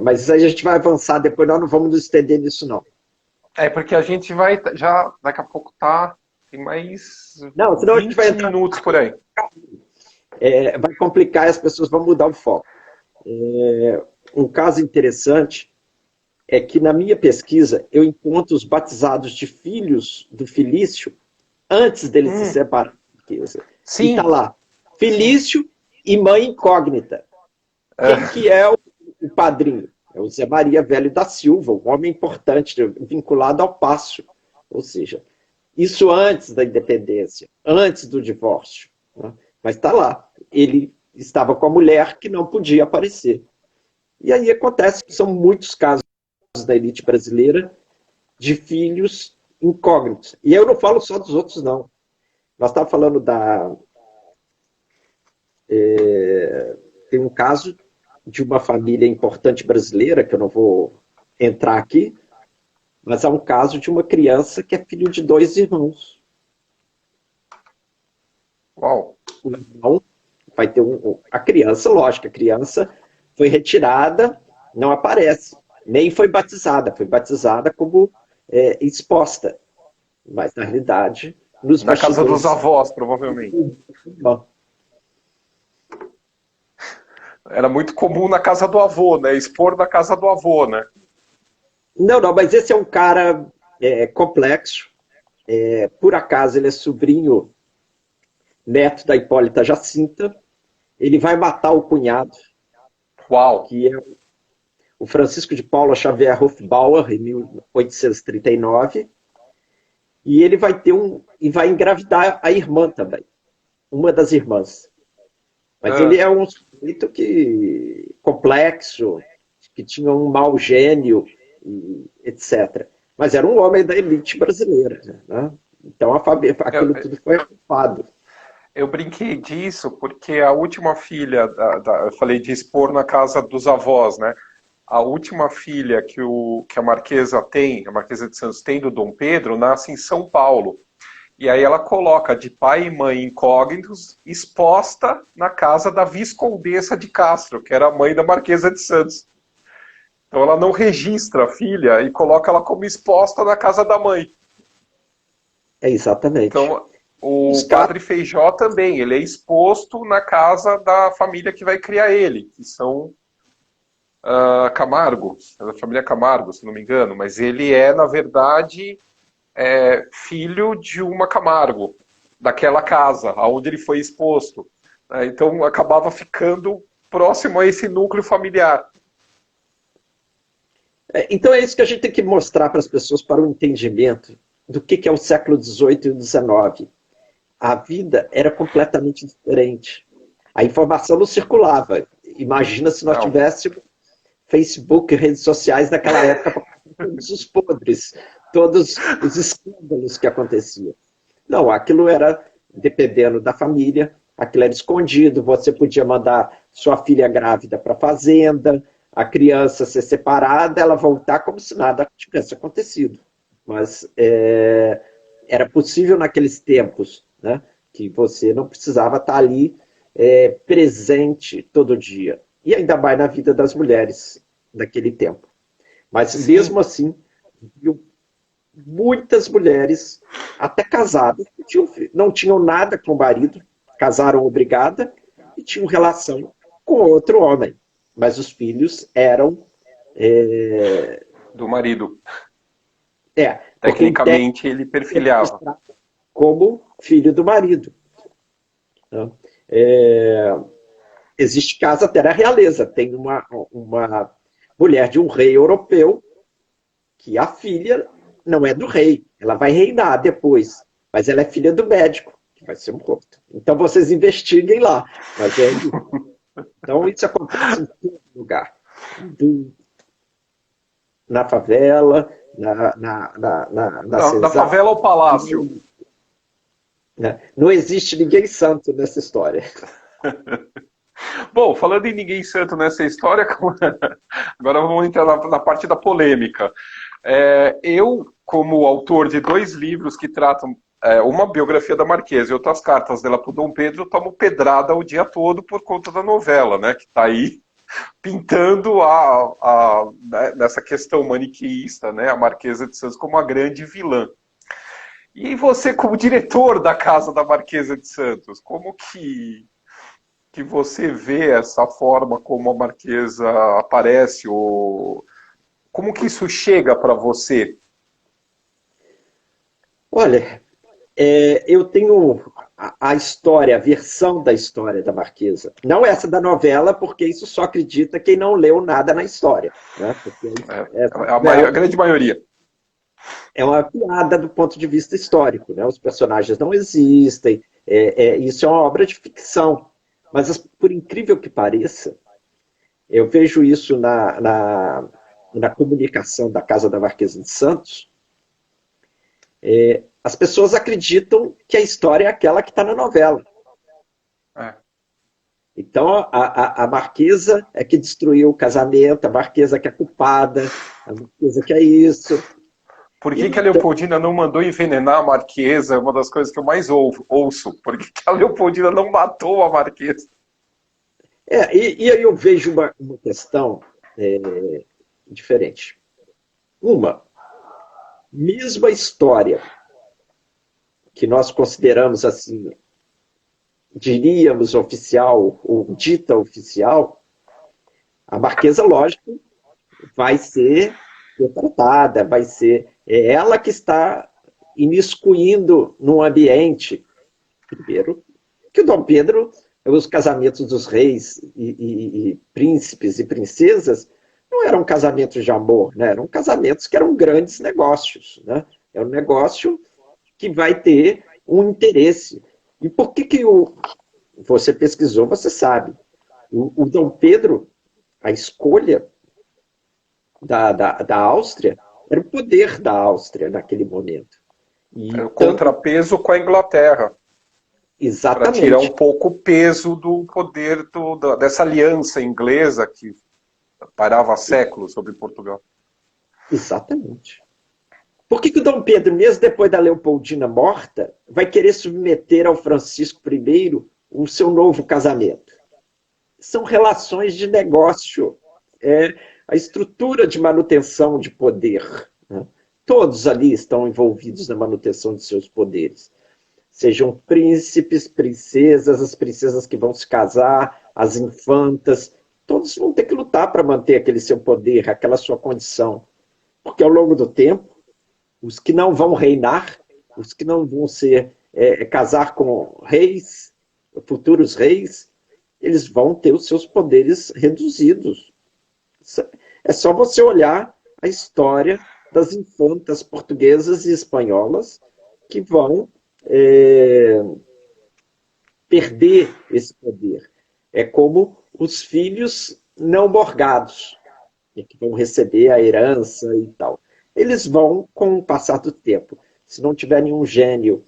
mas isso aí a gente vai avançar depois, nós não vamos nos estender nisso não. É, porque a gente vai já, daqui a pouco tem mais Não, senão a gente vai 20 entrar, minutos por aí. vai complicar e as pessoas vão mudar o foco. Um caso interessante é que na minha pesquisa eu encontro os batizados de filhos do Filício antes dele se separar. E está Sim. lá, Filício e mãe incógnita. Quem É, que é o padrinho? É o Zé Maria Velho da Silva, um homem importante, vinculado ao Paço. Ou seja, isso antes da independência, antes do divórcio. Né? Mas está lá. Ele estava com a mulher que não podia aparecer. E aí acontece que são muitos casos da elite brasileira de filhos incógnitos. E eu não falo só dos outros, não. Nós estávamos falando tem um caso de uma família importante brasileira, que eu não vou entrar aqui, mas é um caso de uma criança que é filho de dois irmãos. uau. O irmão vai ter a criança, lógico, a criança foi retirada, não aparece, nem foi batizada como exposta, mas na realidade, nos Na casa dos bastidores. avós, provavelmente. Era muito comum na casa do avô, né? Expor na casa do avô, né? Não, não, mas esse é um cara complexo. Por acaso ele é sobrinho neto da Hipólita Jacinta. Ele vai matar o cunhado, Uau. que é o Francisco de Paula Xavier Hofbauer, em 1839. E ele vai vai engravidar a irmã também, uma das irmãs. Mas ele é um sujeito complexo, que tinha um mau gênio, etc. Mas era um homem da elite brasileira. Né? Então aquilo Eu, tudo foi ocupado. eu brinquei disso porque a última filha, eu falei de expor na casa dos avós, né? A última filha que a Marquesa tem, a Marquesa de Santos tem do Dom Pedro, nasce em São Paulo. E aí ela coloca de pai e mãe incógnitos exposta na casa da Viscondessa de Castro, que era a mãe da Marquesa de Santos. Então ela não registra a filha e coloca ela como exposta na casa da mãe. Exatamente. Então o Os casos, padre Feijó também, ele é exposto na casa da família que vai criar ele, que são Camargo, da família Camargo, se não me engano, mas ele é, na verdade, filho de uma Camargo, daquela casa, aonde ele foi exposto. Então acabava ficando próximo a esse núcleo familiar. então é isso que a gente tem que mostrar para as pessoas para o entendimento do que é o século XVIII e o XIX. A vida era completamente diferente. A informação não circulava. Imagina se nós Não. tivéssemos Facebook, redes sociais naquela época, para todos os podres, todos os escândalos que aconteciam. Não, aquilo era, dependendo da família, aquilo era escondido, você podia mandar sua filha grávida para a fazenda, a criança ser separada, ela voltar como se nada tivesse acontecido. Mas era possível naqueles tempos, né, que você não precisava estar ali presente todo dia. E ainda mais na vida das mulheres daquele tempo. Mas Sim. mesmo assim, viu muitas mulheres, até casadas, não tinham nada com o marido, casaram obrigada e tinham relação com outro homem. Mas os filhos eram. Do marido. Porque em Tecnicamente ele perfilhava. como filho do marido. Né? Existe caso até na realeza. Tem uma mulher de um rei europeu que a filha não é do rei. Ela vai reinar depois. Mas ela é filha do médico, que vai ser morto. Então vocês investiguem lá. Mas então isso acontece em todo lugar. Na favela, Da favela ao palácio. Não existe ninguém santo nessa história. Bom, falando em ninguém santo nessa história, agora vamos entrar na parte da polêmica. Eu, como autor de 2 livros que tratam uma biografia da Marquesa e outras cartas dela para o Dom Pedro, tomo pedrada o dia todo por conta da novela, né, que está aí pintando né, nessa questão maniqueísta, né, a Marquesa de Santos como a grande vilã. E você, como diretor da Casa da Marquesa de Santos, como que você vê essa forma como a Marquesa aparece, ou como que isso chega para você? Olha, eu tenho a história, a versão da história da Marquesa. Não essa da novela, porque isso só acredita quem não leu nada na história. Né? Porque essa A novela grande maioria. é uma piada do ponto de vista histórico. Né? Os personagens não existem, isso é uma obra de ficção. Mas, por incrível que pareça, eu vejo isso na comunicação da Casa da Marquesa de Santos. As pessoas acreditam que a história é aquela que está na novela. É. Então, a Marquesa é que destruiu o casamento, a Marquesa que é culpada, a Marquesa que é isso. Por E, que a Leopoldina não mandou envenenar a Marquesa? É uma das coisas que eu mais ouço. Por que a Leopoldina não matou a Marquesa? e aí eu vejo uma questão diferente. Mesma história que nós consideramos assim, diríamos oficial, ou dita oficial, a Marquesa, lógico, vai ser retratada, vai ser ela que está imiscuindo no ambiente. Primeiro, que o Dom Pedro, os casamentos dos reis e príncipes e princesas não eram casamentos de amor, né? Eram casamentos que eram grandes negócios. Né? É um negócio que vai ter um interesse. E por que você pesquisou, você sabe. O Dom Pedro, a escolha da Áustria, era o poder da Áustria naquele momento. E o contrapeso com a Inglaterra. Para tirar um pouco o peso do poder dessa aliança inglesa que parava séculos sobre Portugal. Exatamente. Por que o Dom Pedro, mesmo depois da Leopoldina morta, vai querer submeter ao Francisco I o seu novo casamento? São relações de negócio, a estrutura de manutenção de poder. Né? Todos ali estão envolvidos na manutenção de seus poderes. Sejam príncipes, princesas, as princesas que vão se casar, as infantas, todos vão ter que lutar para manter aquele seu poder, aquela sua condição. Porque ao longo do tempo, os que não vão reinar, os que não vão casar com reis, futuros reis, eles vão ter os seus poderes reduzidos. É só você olhar a história das infantas portuguesas e espanholas que vão perder esse poder. É como os filhos não morgados, que vão receber a herança e tal. Eles vão, com o passar do tempo, se não tiver nenhum gênio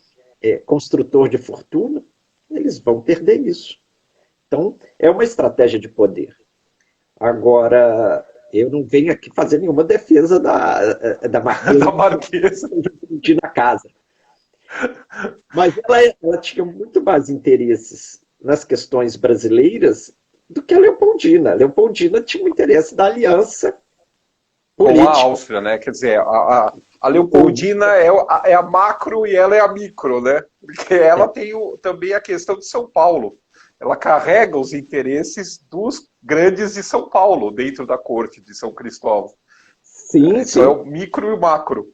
construtor de fortuna, eles vão perder isso. Então, é uma estratégia de poder. Agora, eu não venho aqui fazer nenhuma defesa da Marquesa. Da Marquesa. Na casa. Mas ela tinha muito mais interesses nas questões brasileiras do que a Leopoldina. A Leopoldina tinha um interesse da aliança política. Com a Áustria, né? Quer dizer, a Leopoldina é a macro e ela é a micro, né? Porque ela tem também a questão de São Paulo. Ela carrega os interesses dos grandes de São Paulo dentro da corte de São Cristóvão. Sim, então sim. É o micro e o macro.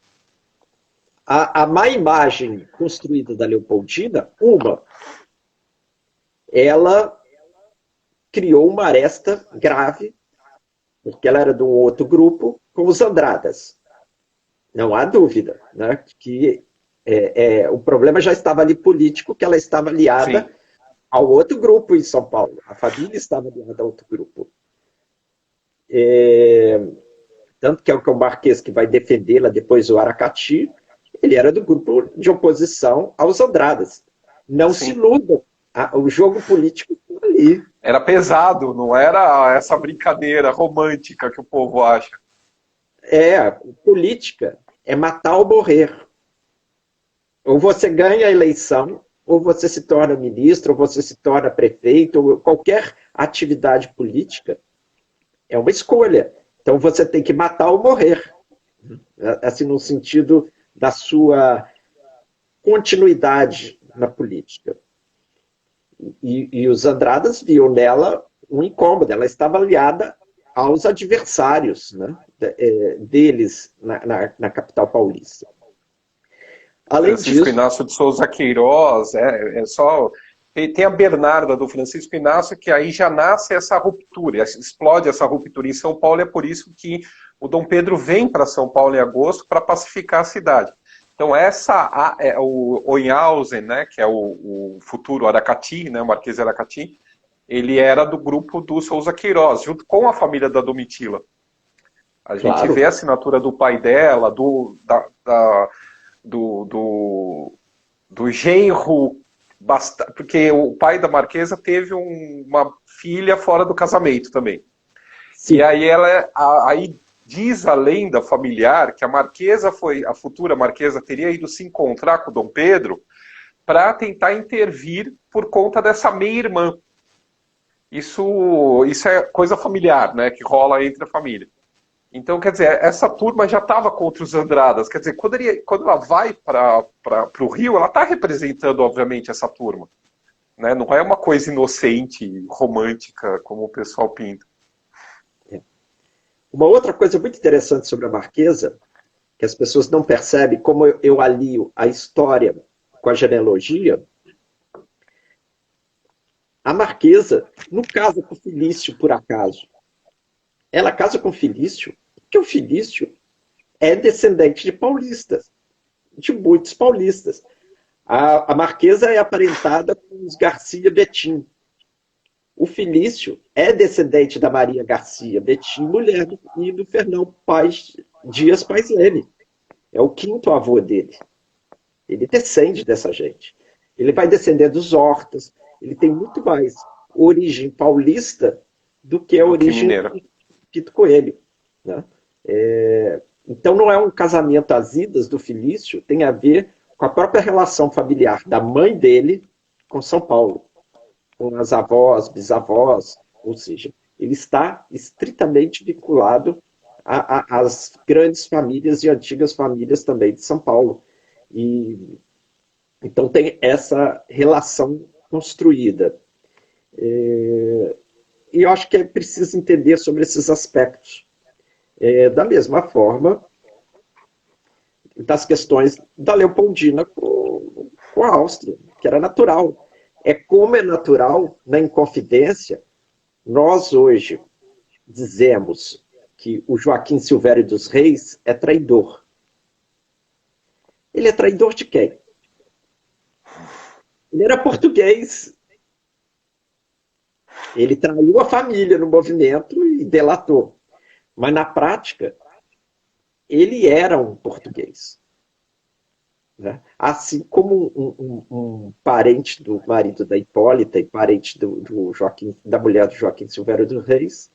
A má imagem construída da Leopoldina, ela criou uma aresta grave, porque ela era de um outro grupo, com os Andradas. Não há dúvida, né, que o problema já estava ali político, que ela estava aliada Sim. ao outro grupo em São Paulo. A família estava aliada a outro grupo. Tanto que é o Marquês que vai defendê-la depois do Aracati, ele era do grupo de oposição aos Andradas. Não Sim. se iludam, o jogo político está ali. Era pesado, não era essa brincadeira romântica que o povo acha. Política é matar ou morrer. Ou você ganha a eleição, ou você se torna ministro, ou você se torna prefeito, ou qualquer atividade política é uma escolha. Então você tem que matar ou morrer. Assim, no sentido da sua continuidade na política. E os Andradas viam nela um incômodo, ela estava aliada aos adversários, né, deles na capital paulista. Além Francisco disso, Inácio de Souza Queiroz, tem a Bernarda do Francisco Inácio, que aí já nasce essa ruptura, explode essa ruptura em São Paulo, e é por isso que o Dom Pedro vem para São Paulo em agosto para pacificar a cidade. Então o Oinhausen, né, que é o futuro Aracati, né, o Marquês de Aracati, ele era do grupo do Souza Queiroz, junto com a família da Domitila. A gente vê a assinatura do pai dela, do genro, porque o pai da Marquesa teve uma filha fora do casamento também. Sim. E aí aí diz a lenda familiar que a futura Marquesa teria ido se encontrar com o Dom Pedro para tentar intervir por conta dessa meia-irmã. Isso é coisa familiar, né, que rola entre a família. Então, quer dizer, essa turma já estava contra os Andradas. Quer dizer, quando ela vai para o Rio, ela está representando, obviamente, essa turma. Né? Não é uma coisa inocente, romântica, como o pessoal pinta. Uma outra coisa muito interessante sobre a Marquesa, que as pessoas não percebem, como eu alio a história com a genealogia, a Marquesa não casa com o Felício por acaso. Ela casa com o Felício porque o Felício é descendente de paulistas, de muitos paulistas. A Marquesa é aparentada com os Garcia Betim. O Felício é descendente da Maria Garcia Betim, mulher do Fernão Dias Pais Leme. É o quinto avô dele. Ele descende dessa gente. Ele vai descender dos Hortas. Ele tem muito mais origem paulista do que a origem de Pito Coelho. Né? Então não é um casamento às idas do Felício, tem a ver com a própria relação familiar da mãe dele com São Paulo, com as avós, bisavós, ou seja, ele está estritamente vinculado às grandes famílias e antigas famílias também de São Paulo. Então tem essa relação construída. E eu acho que é preciso entender sobre esses aspectos. Da mesma forma, das questões da Leopoldina com a Áustria, que era natural. Como é natural, na Inconfidência, nós hoje dizemos que o Joaquim Silvério dos Reis é traidor. Ele é traidor de quem? Ele era português. Ele traiu a família no movimento e delatou. Mas, na prática, ele era um português. Né? Assim como um parente do marido da Hipólita e parente da mulher do Joaquim Silvério dos Reis,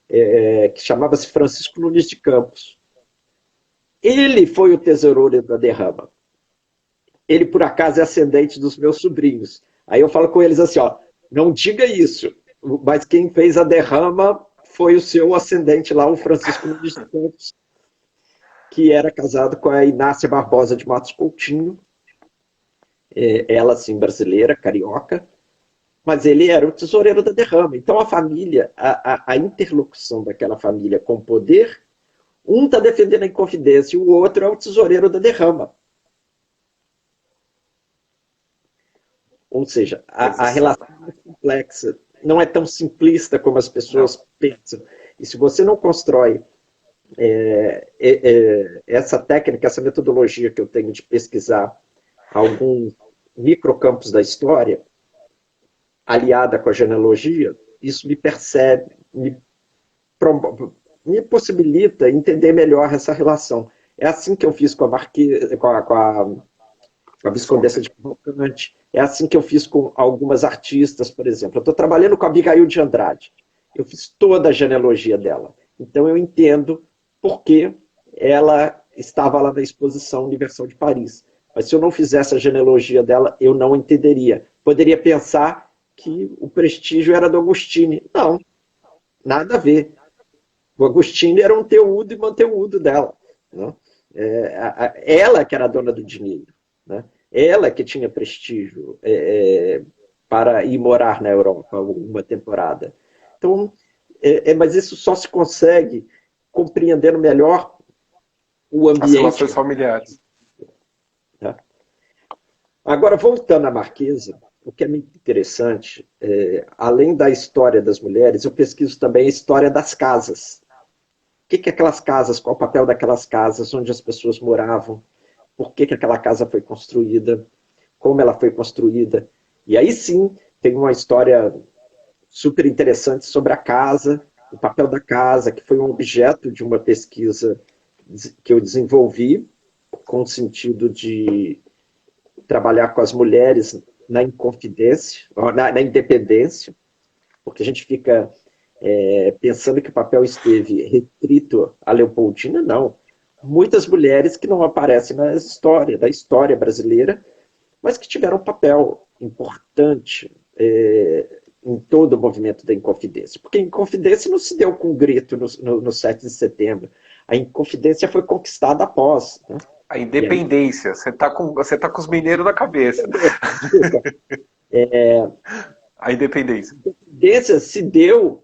que chamava-se Francisco Nunes de Campos. Ele foi o tesoureiro da derrama. Ele, por acaso, é ascendente dos meus sobrinhos. Aí eu falo com eles assim, ó, não diga isso, mas quem fez a derrama foi o seu ascendente lá, o Francisco Nunes de Campos, que era casado com a Inácia Barbosa de Matos Coutinho, ela, sim, brasileira, carioca, mas ele era o tesoureiro da derrama. Então a família, a interlocução daquela família com o poder, um está defendendo a Inconfidência e o outro é o tesoureiro da derrama. Ou seja, a relação é complexa, não é tão simplista como as pessoas pensam. E se você não constrói essa técnica, essa metodologia que eu tenho de pesquisar alguns microcampos da história, aliada com a genealogia, isso me possibilita entender melhor essa relação. É assim que eu fiz com a Viscondessa de Cavalcante, é assim que eu fiz com algumas artistas, por exemplo. Eu estou trabalhando com a Abigail de Andrade. Eu fiz toda a genealogia dela. Então eu entendo porque ela estava lá na Exposição Universal de Paris. Mas se eu não fizesse a genealogia dela, eu não entenderia. Poderia pensar que o prestígio era do Agostini. Não, nada a ver. O Agostini era um teudo e manteúdo dela. Né? Ela que era a dona do dinheiro. Né? Ela que tinha prestígio para ir morar na Europa uma temporada. Então, mas isso só se consegue compreendendo melhor o ambiente. As relações familiares. Né? Agora, voltando à Marquesa, o que é muito interessante, além da história das mulheres, eu pesquiso também a história das casas. O que aquelas casas, qual o papel daquelas casas, onde as pessoas moravam, por que aquela casa foi construída, como ela foi construída. E aí sim, tem uma história super interessante sobre a casa, o papel da casa, que foi um objeto de uma pesquisa que eu desenvolvi, com o sentido de trabalhar com as mulheres na inconfidência, na independência, porque a gente fica pensando que o papel esteve restrito à Leopoldina, não. Muitas mulheres que não aparecem da história brasileira, mas que tiveram um papel importante em todo o movimento da Inconfidência. Porque a Inconfidência não se deu com grito no 7 de setembro. A Inconfidência foi conquistada após. Né? A independência. Você tá com os mineiros na cabeça. Desculpa. A independência. A independência se deu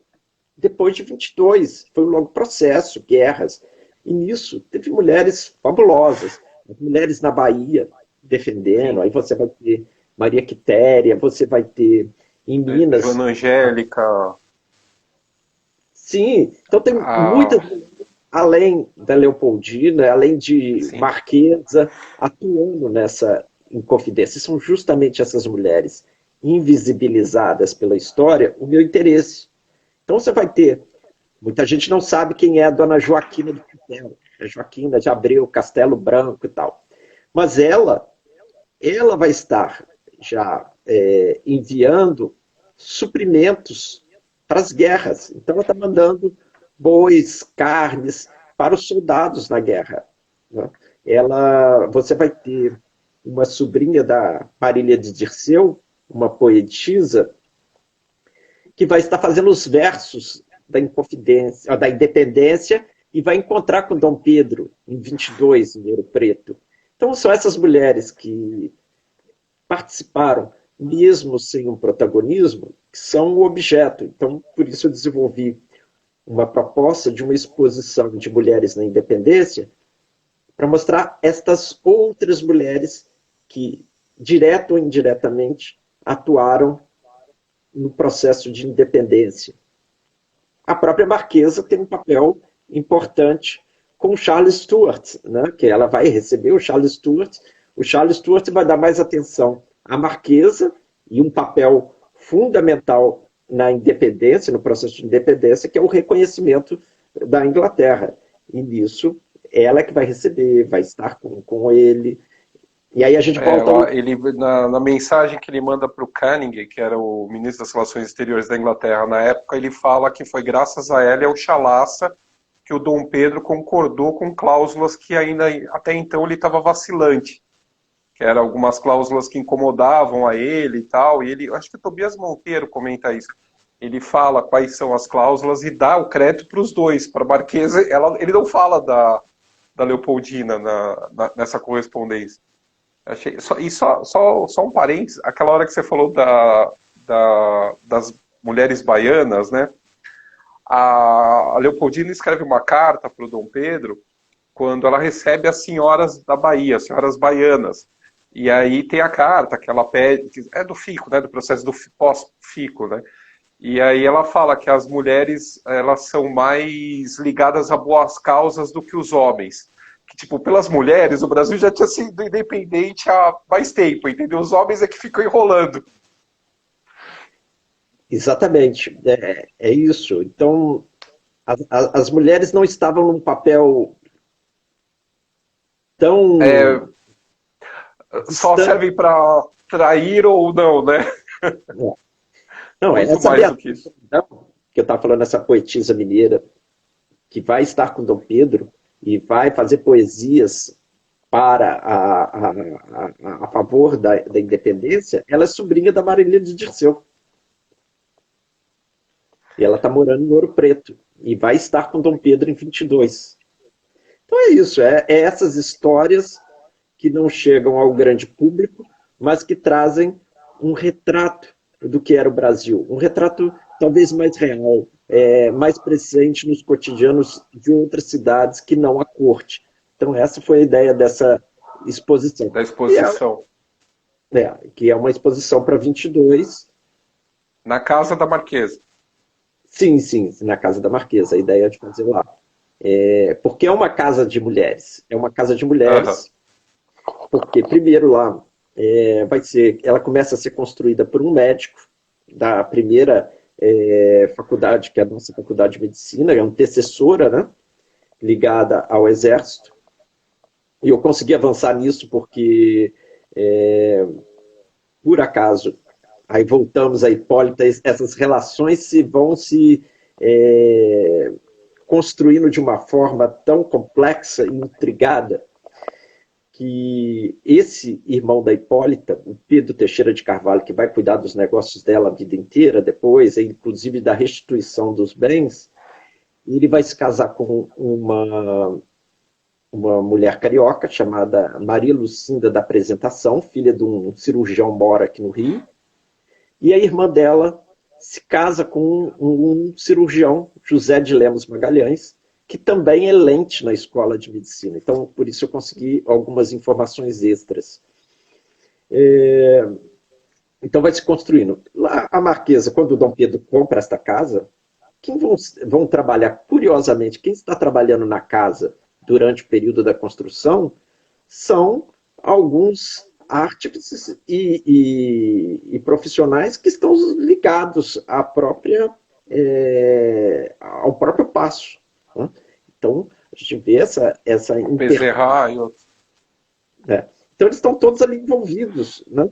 depois de 22. Foi um longo processo, guerras. E nisso teve mulheres fabulosas. As mulheres na Bahia defendendo. Aí você vai ter Maria Quitéria, você vai ter em Minas. Joana Angélica. Sim, então tem muitas, além da Leopoldina, além de Sim. Marquesa, atuando nessa Inconfidência. São justamente essas mulheres invisibilizadas pela história o meu interesse. Então você vai ter, muita gente não sabe quem é a dona Joaquina do Castelo, a Joaquina de Abreu, Castelo Branco e tal. Mas ela vai estar já enviando suprimentos para as guerras. Então ela está mandando bois, carnes para os soldados na guerra. Né? Você vai ter uma sobrinha da Marília de Dirceu, uma poetisa, que vai estar fazendo os versos da independência e vai encontrar com Dom Pedro em 22, em Ouro Preto. Então são essas mulheres que participaram, mesmo sem um protagonismo, que são o objeto. Então, por isso eu desenvolvi uma proposta de uma exposição de mulheres na independência para mostrar estas outras mulheres que, direto ou indiretamente, atuaram no processo de independência. A própria Marquesa tem um papel importante com o Charles Stuart, né? Que ela vai receber o Charles Stuart. O Charles Stuart vai dar mais atenção à Marquesa e um papel fundamental na independência, no processo de independência, que é o reconhecimento da Inglaterra. E nisso, ela é que vai receber, vai estar com ele. E aí a gente volta... Na mensagem que ele manda para o Canning, que era o ministro das Relações Exteriores da Inglaterra na época, ele fala que foi graças a ela e ao Chalaça que o Dom Pedro concordou com cláusulas que ainda até então ele estava vacilante, que eram algumas cláusulas que incomodavam a ele e tal, e ele, acho que o Tobias Monteiro comenta isso, ele fala quais são as cláusulas e dá o crédito para os dois, para a Marquesa, ele não fala da Leopoldina nessa correspondência. Só um parênteses, aquela hora que você falou das mulheres baianas, né? A Leopoldina escreve uma carta para o Dom Pedro quando ela recebe as senhoras da Bahia, as senhoras baianas. E aí tem a carta que ela pede, que é do FICO, né? Do processo do pós-FICO, né? E aí ela fala que as mulheres elas são mais ligadas a boas causas do que os homens. Que, tipo, pelas mulheres, o Brasil já tinha sido independente há mais tempo, entendeu? Os homens é que ficam enrolando. Exatamente, é isso. Então, as mulheres não estavam num papel tão... só servem para trair ou não, né? Não, muito essa mais do que isso. Que eu estava falando, essa poetisa mineira, que vai estar com Dom Pedro e vai fazer poesias para a favor da independência, ela é sobrinha da Marília de Dirceu. E ela está morando em Ouro Preto e vai estar com Dom Pedro em 22. Então é isso, é essas histórias que não chegam ao grande público, mas que trazem um retrato do que era o Brasil, um retrato talvez mais real, mais presente nos cotidianos de outras cidades que não a corte. Então essa foi a ideia dessa exposição. Da exposição. Que é uma exposição para 22. Na Casa da Marquesa. Sim, na Casa da Marquesa, a ideia de fazer lá. Porque é uma casa de mulheres. É uma casa de mulheres, porque primeiro lá ela começa a ser construída por um médico da primeira faculdade, que é a nossa faculdade de medicina, é uma antecessora, né, ligada ao Exército. E eu consegui avançar nisso porque, por acaso, aí voltamos a Hipólita, essas relações vão se construindo de uma forma tão complexa e intrigada que esse irmão da Hipólita, o Pedro Teixeira de Carvalho, que vai cuidar dos negócios dela a vida inteira depois, inclusive da restituição dos bens, ele vai se casar com uma mulher carioca chamada Maria Lucinda da Apresentação, filha de um cirurgião mora aqui no Rio, e a irmã dela se casa com um cirurgião, José de Lemos Magalhães, que também é lente na escola de medicina. Então, por isso eu consegui algumas informações extras. Então, vai se construindo. Lá, a Marquesa, quando o Dom Pedro compra esta casa, quem vão trabalhar, curiosamente, quem está trabalhando na casa durante o período da construção são alguns artífices e profissionais que estão ligados ao próprio Paço. Né? Então, a gente vê essa Bezerra e outros. Então, eles estão todos ali envolvidos. Né?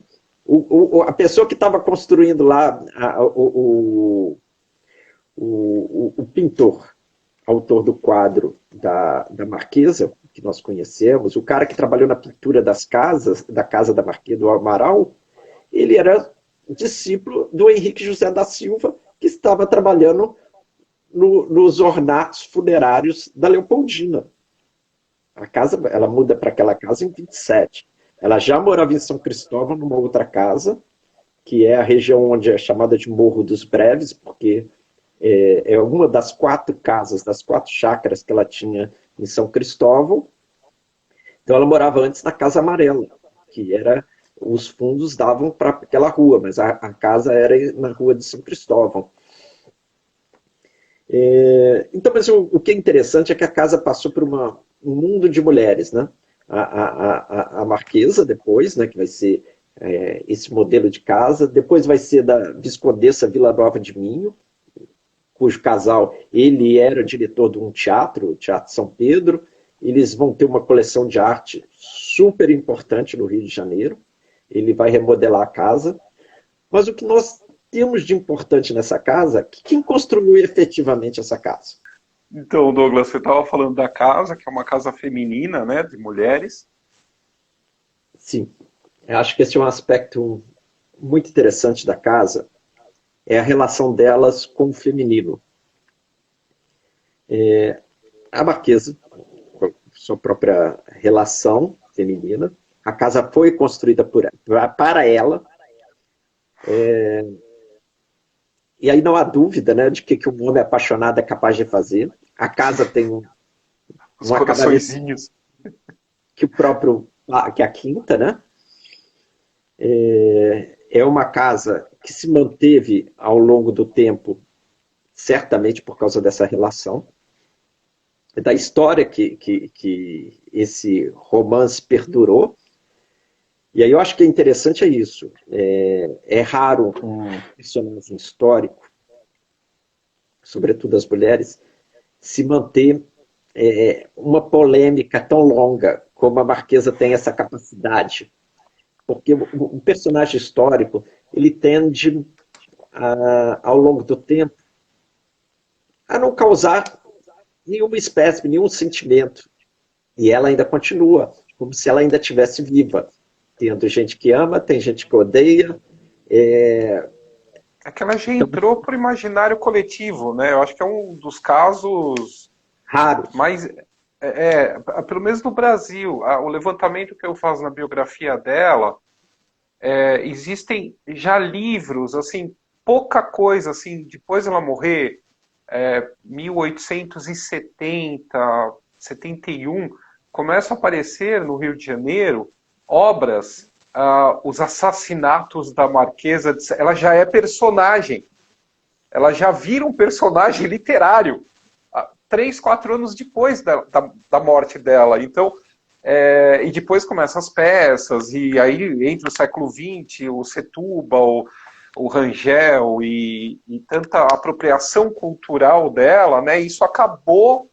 A pessoa que estava construindo lá, o pintor, autor do quadro da Marquesa, que nós conhecemos, o cara que trabalhou na pintura das casas, da casa da Marquesa do Amaral, ele era discípulo do Henrique José da Silva, que estava trabalhando nos ornatos funerários da Leopoldina. A casa, ela muda para aquela casa em 27. Ela já morava em São Cristóvão, numa outra casa, que é a região onde é chamada de Morro dos Breves, porque é uma das 4 casas, das 4 chácaras que ela tinha em São Cristóvão. Então ela morava antes na Casa Amarela, que era, os fundos davam para aquela rua, mas a casa era na rua de São Cristóvão. Então, mas o que é interessante é que a casa passou por um mundo de mulheres, né? A Marquesa depois, né, que vai ser esse modelo de casa, depois vai ser da Viscondessa Vila Nova de Minho, cujo casal, ele era diretor de um teatro, o Teatro São Pedro. Eles vão ter uma coleção de arte super importante no Rio de Janeiro. Ele vai remodelar a casa. Mas o que nós temos de importante nessa casa, quem construiu efetivamente essa casa? Então, Douglas, você estava falando da casa, que é uma casa feminina, né, de mulheres. Sim. Eu acho que esse é um aspecto muito interessante da casa, é a relação delas com o feminino. A Marquesa, com sua própria relação feminina, a casa foi construída para ela, e aí não há dúvida, né, de que um homem apaixonado é capaz de fazer. A casa tem Os coraçõezinhos. Que a quinta, né? É uma casa que se manteve ao longo do tempo, certamente por causa dessa relação, da história que esse romance perdurou. E aí eu acho que é interessante isso. É raro um personagem histórico, sobretudo as mulheres, se manter uma polêmica tão longa como a Marquesa tem essa capacidade. Porque o personagem histórico, ele tende, ao longo do tempo, a não causar nenhuma espécie, nenhum sentimento. E ela ainda continua, como se ela ainda estivesse viva. Tendo gente que ama, tem gente que odeia. É, É que ela já entrou pro imaginário coletivo, né? Eu acho que é um dos casos raros. mais... pelo menos no Brasil, o levantamento que eu faço na biografia dela, existem já livros, assim, pouca coisa, assim, depois dela morrer, 1870, 71, começam a aparecer no Rio de Janeiro obras, os assassinatos da Marquesa de... Ela já é personagem, ela já vira um personagem literário, 3, 4 anos depois da morte dela. Então, e depois começam as peças, e aí entre o século XX, o Setúbal, o Rangel e tanta apropriação cultural dela, né, isso acabou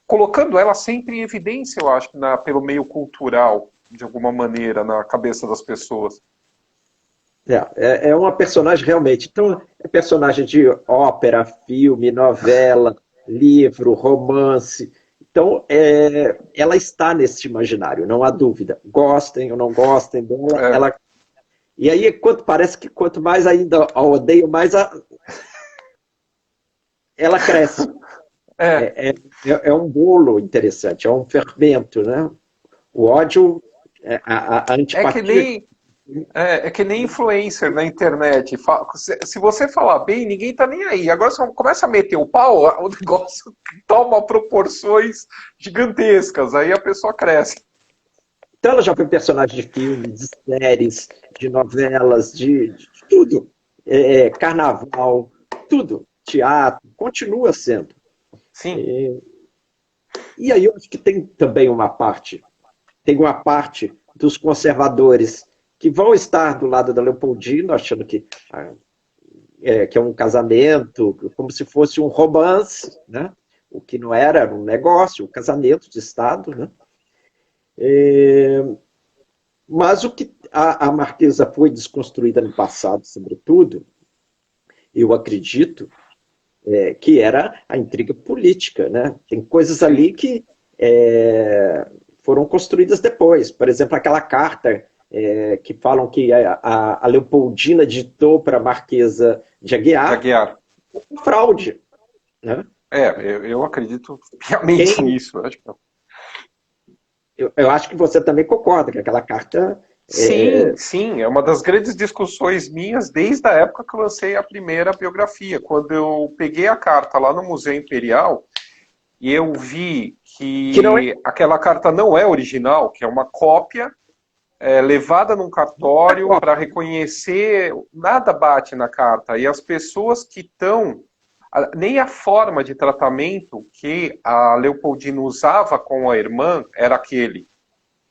colocando ela sempre em evidência, eu acho, pelo meio cultural, de alguma maneira, na cabeça das pessoas. É uma personagem realmente. Então, é personagem de ópera, filme, novela, livro, romance. Então, ela está nesse imaginário, não há dúvida. Gostem ou não gostem dela, É, e aí parece que quanto mais ainda a odeio, mais ela cresce. é, É um bolo interessante, é um fermento, né? O ódio, a é que antipatia. nem é que nem influencer na internet. Se você falar bem, ninguém tá nem aí. Agora você começa a meter o pau, o negócio toma proporções gigantescas. Aí a pessoa cresce. Então ela já foi personagem de filmes, de séries, de novelas, de tudo. Carnaval, tudo. Teatro, continua sendo. Sim. E aí eu acho que tem uma parte dos conservadores que vão estar do lado da Leopoldina, achando que é um casamento, como se fosse um romance, né? O que não era um negócio, um casamento de Estado, né? Mas o que a Marquesa foi desconstruída no passado, sobretudo, eu acredito, que era a intriga política, né? Tem coisas Sim. ali que foram construídas depois. Por exemplo, aquela carta que falam que a Leopoldina ditou para a Marquesa de De Aguiar, Aguiar. fraude, né? Eu acredito piamente Quem, nisso. Acho que eu acho que você também concorda que aquela carta sim, sim, é uma das grandes discussões minhas desde a época que eu lancei a primeira biografia. Quando eu peguei a carta lá no Museu Imperial e eu vi que não é que aquela carta não é original, que é uma cópia levada num cartório para reconhecer, nada bate na carta. E as pessoas que estão, nem a forma de tratamento que a Leopoldina usava com a irmã era aquele.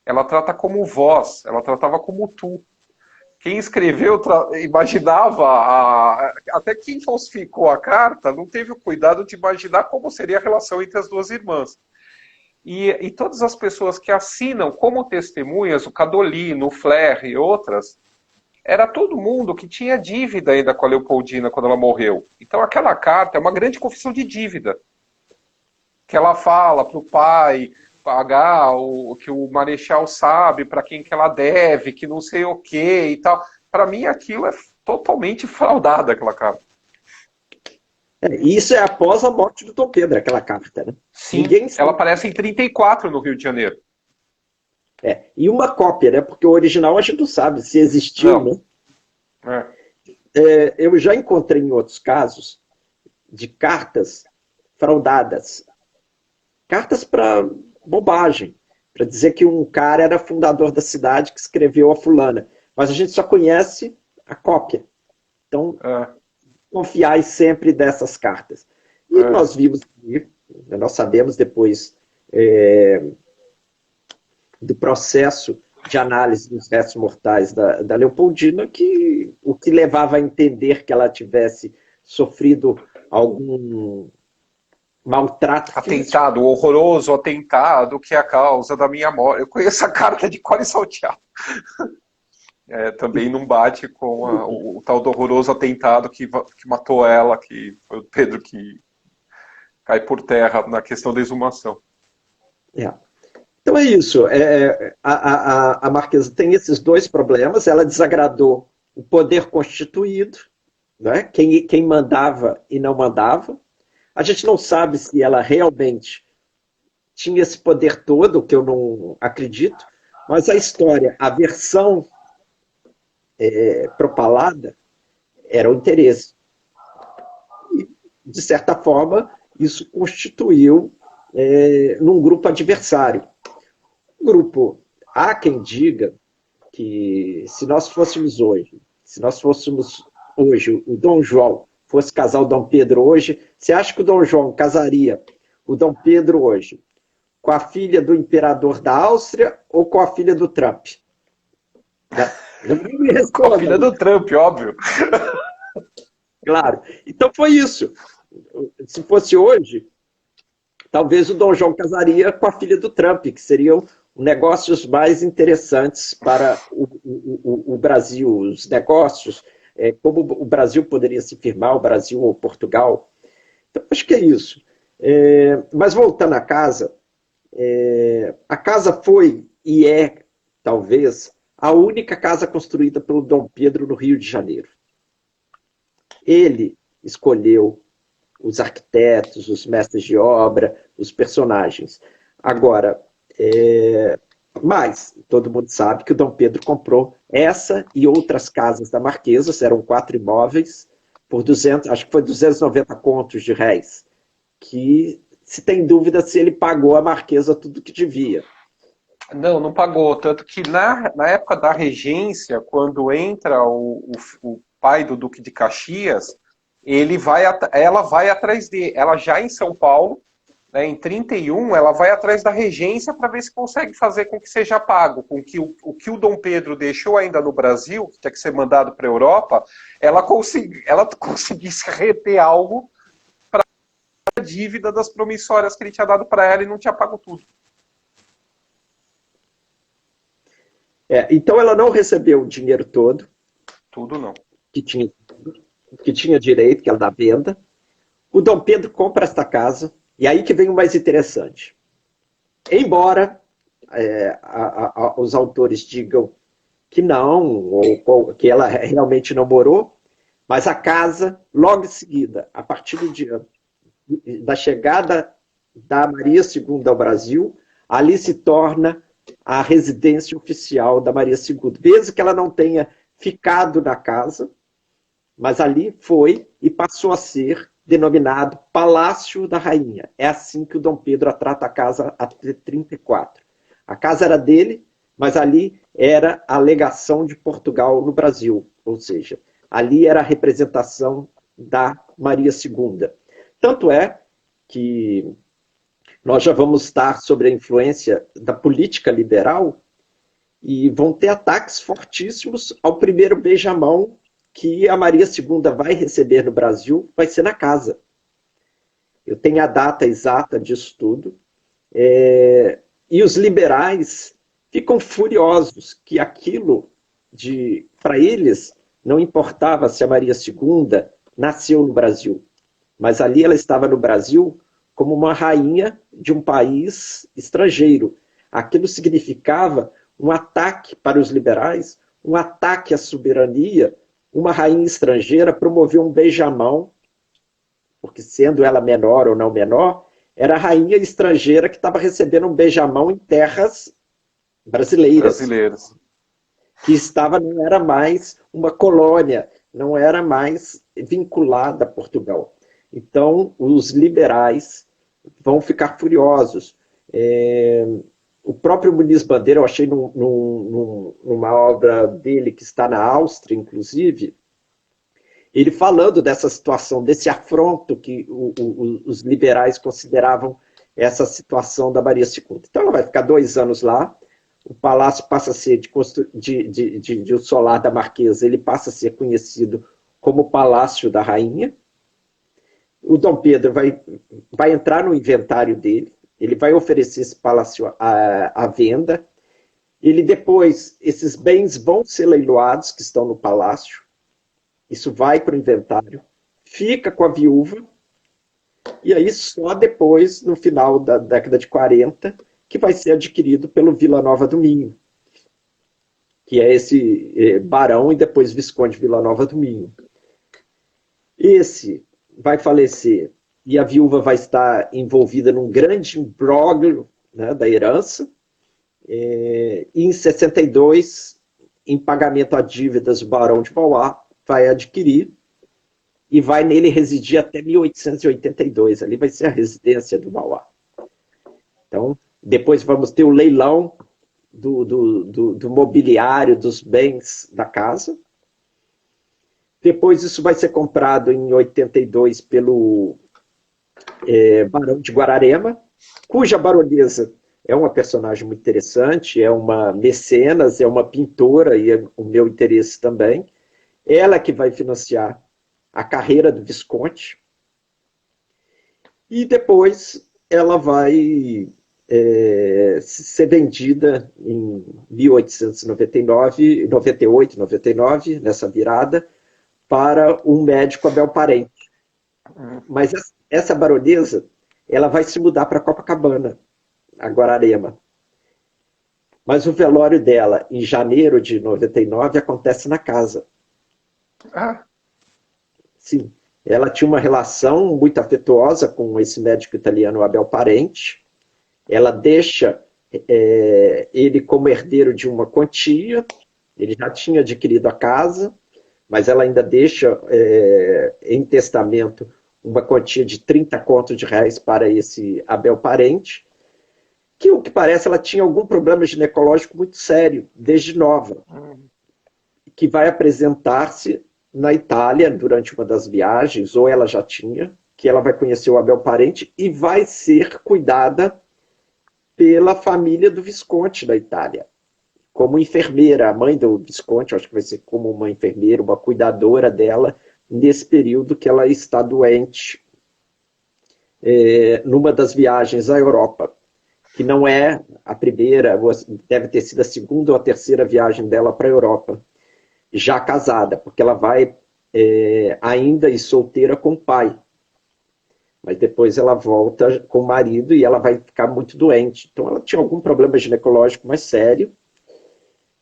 Ela trata como vós, ela tratava como tu. Quem escreveu imaginava, até quem falsificou a carta não teve o cuidado de imaginar como seria a relação entre as duas irmãs. E todas as pessoas que assinam como testemunhas, o Cadolino, o Flair e outras, era todo mundo que tinha dívida ainda com a Leopoldina quando ela morreu. Então aquela carta é uma grande confissão de dívida, que ela fala para o pai pagar o que o Marechal sabe para quem que ela deve, que não sei o que e tal. Para mim aquilo é totalmente fraudado, aquela carta. Isso é após a morte do Dom Pedro, aquela carta, né? Sim, Ninguém ela sabe. aparece em 34 no Rio de Janeiro. E uma cópia, né? Porque o original a gente não sabe se existiu, Não. né? É. Eu já encontrei em outros casos de cartas fraudadas. Cartas para bobagem, para dizer que um cara era fundador da cidade que escreveu a fulana. Mas a gente só conhece a cópia. Então, É. confiai sempre dessas cartas. E É. nós vimos, nós sabemos depois do processo de análise dos restos mortais da Leopoldina, que o que levava a entender que ela tivesse sofrido algum maltrato físico. Atentado, horroroso atentado, que é a causa da minha morte. Eu conheço a carta de cor e salteado. também não bate com o tal do horroroso atentado que matou ela, que foi o Pedro que cai por terra na questão da exumação. É. Então é isso. A Marquesa tem esses dois problemas. Ela desagradou o poder constituído, né? Quem mandava e não mandava. A gente não sabe se ela realmente tinha esse poder todo, o que eu não acredito, mas a história, a versão propalada era o interesse. E, de certa forma, isso constituiu num grupo adversário. Grupo, há quem diga que se nós fôssemos hoje, o Dom João fosse casar o Dom Pedro hoje, você acha que o Dom João casaria o Dom Pedro hoje com a filha do imperador da Áustria ou com a filha do Trump? Não me responda. Com a filha do Trump, óbvio. Claro. Então foi isso. Se fosse hoje, talvez o Dom João casaria com a filha do Trump, que seriam negócios mais interessantes para o Brasil, os negócios, como o Brasil poderia se firmar, o Brasil ou Portugal. Então, acho que é isso. Mas voltando à casa, a casa foi e é, talvez, a única casa construída pelo Dom Pedro no Rio de Janeiro. Ele escolheu os arquitetos, os mestres de obra, os personagens. Agora, mas todo mundo sabe que o Dom Pedro comprou essa e outras casas da Marquesa, eram 4 imóveis, por 200, acho que foi 290 contos de réis, que se tem dúvida se ele pagou a Marquesa tudo que devia. Não pagou, tanto que na época da regência, quando entra o pai do Duque de Caxias, ela vai atrás dele, ela já em São Paulo, né, em 31, ela vai atrás da regência para ver se consegue fazer com que seja pago, com que o que o Dom Pedro deixou ainda no Brasil, que tinha que ser mandado para a Europa, ela conseguisse reter algo para a dívida das promissórias que ele tinha dado para ela e não tinha pago tudo. Então ela não recebeu o dinheiro todo. Tudo não. Que tinha direito, que era da venda. O Dom Pedro compra esta casa, e aí que vem o mais interessante. Embora os autores digam que não, ou que ela realmente não morou, mas a casa, logo em seguida, a partir do dia da chegada da Maria II ao Brasil, ali se torna a residência oficial da Maria II. Mesmo que ela não tenha ficado na casa, mas ali foi e passou a ser denominado Palácio da Rainha. É assim que o Dom Pedro trata a casa até 34. A casa era dele, mas ali era a legação de Portugal no Brasil, ou seja, ali era a representação da Maria II. Tanto é que nós já vamos estar sobre a influência da política liberal e vão ter ataques fortíssimos ao primeiro beijamão que a Maria II vai receber no Brasil, vai ser na casa. Eu tenho a data exata disso tudo. E os liberais ficam furiosos que aquilo, para eles, não importava se a Maria II nasceu no Brasil, mas ali ela estava no Brasil como uma rainha de um país estrangeiro. Aquilo significava um ataque para os liberais, um ataque à soberania. Uma rainha estrangeira promoveu um beijamão, porque sendo ela menor ou não menor, era a rainha estrangeira que estava recebendo um beijamão em terras brasileiras. Que não era mais uma colônia, não era mais vinculada a Portugal. Então, os liberais vão ficar furiosos. O próprio Muniz Bandeira, eu achei numa obra dele que está na Áustria, inclusive, ele falando dessa situação, desse afronto que os liberais consideravam essa situação da Maria II. Então ela vai ficar 2 anos lá, o palácio passa a ser o solar da Marquesa, ele passa a ser conhecido como Palácio da Rainha. O Dom Pedro vai entrar no inventário dele, ele vai oferecer esse palácio à venda. Ele depois, esses bens vão ser leiloados, que estão no palácio, isso vai para o inventário, fica com a viúva, e aí só depois, no final da década de 40, que vai ser adquirido pelo Vila Nova do Minho, que é esse barão e depois visconde Vila Nova do Minho. Esse vai falecer e a viúva vai estar envolvida num grande imbróglio, né, da herança, e em 62, em pagamento a dívidas, o barão de Mauá vai adquirir e vai nele residir até 1882. Ali vai ser a residência do Mauá. Então, depois vamos ter o leilão do mobiliário, dos bens da casa. Depois isso vai ser comprado em 82 pelo Barão de Guararema, cuja baronesa é uma personagem muito interessante, é uma mecenas, é uma pintora, e é o meu interesse também. Ela que vai financiar a carreira do Visconde. E depois ela vai ser vendida em 1899, 98, 99, nessa virada, para um médico Abel Parente. Mas essa baronesa, ela vai se mudar para Copacabana, a Guararema. Mas o velório dela, em janeiro de 99, acontece na casa. Ah. Sim. Ela tinha uma relação muito afetuosa com esse médico italiano Abel Parente. Ela deixa ele como herdeiro de uma quantia. Ele já tinha adquirido a casa, mas ela ainda deixa em testamento uma quantia de 30 contos de reais para esse Abel Parente, que, o que parece, ela tinha algum problema ginecológico muito sério, desde nova, que vai apresentar-se na Itália durante uma das viagens, ou ela já tinha, que ela vai conhecer o Abel Parente e vai ser cuidada pela família do Visconde da Itália, como enfermeira. A mãe do Visconde, acho que vai ser como uma enfermeira, uma cuidadora dela, nesse período que ela está doente, numa das viagens à Europa, que não é a primeira, deve ter sido a segunda ou a terceira viagem dela para a Europa, já casada, porque ela vai ainda e solteira com o pai. Mas depois ela volta com o marido e ela vai ficar muito doente. Então ela tinha algum problema ginecológico mais sério,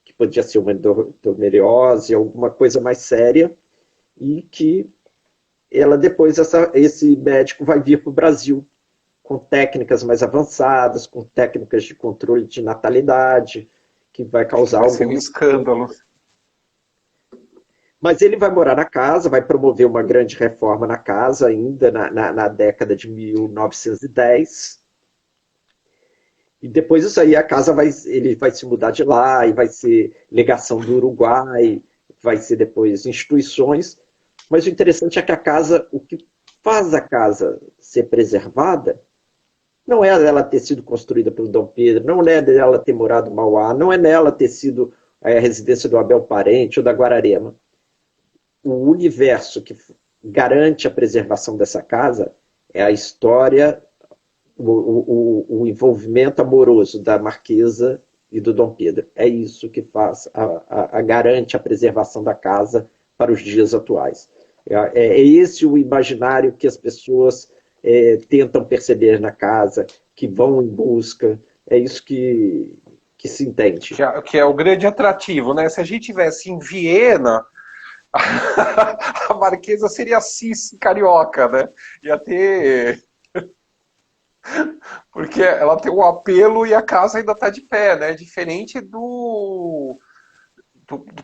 que podia ser uma endometriose, alguma coisa mais séria, e que ela depois, esse médico vai vir para o Brasil com técnicas mais avançadas, com técnicas de controle de natalidade, que vai causar um escândalo. Mas ele vai morar na casa, vai promover uma grande reforma na casa, ainda na década de 1910. E depois isso aí, a casa ele vai se mudar de lá, e vai ser legação do Uruguai, vai ser depois instituições. Mas o interessante é que a casa, o que faz a casa ser preservada, não é ela ter sido construída pelo Dom Pedro, não é dela ter morado em Mauá, não é nela ter sido a residência do Abel Parente ou da Guararema. O universo que garante a preservação dessa casa é a história, o envolvimento amoroso da Marquesa e do Dom Pedro. É isso que faz, garante a preservação da casa para os dias atuais. É esse o imaginário que as pessoas tentam perceber na casa, que vão em busca. É isso que se entende. Que é o grande atrativo, né? Se a gente tivesse em Viena, a Marquesa seria cis carioca, né? Ia ter... Porque ela tem um apelo e a casa ainda está de pé, né? Diferente do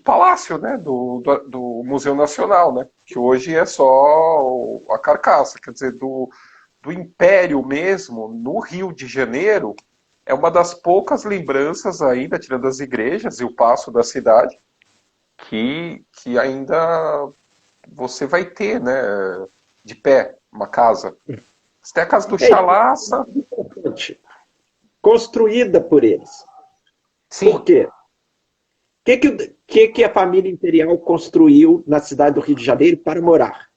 palácio, né? Do Museu Nacional, né? Que hoje é só a carcaça. Quer dizer, do Império mesmo, no Rio de Janeiro, é uma das poucas lembranças ainda, tirando as igrejas e o paço da cidade, que ainda você vai ter, né? De pé, uma casa. Você tem a casa do Chalaça. Construída por eles. Sim. Por quê? O que a família imperial construiu na cidade do Rio de Janeiro para morar?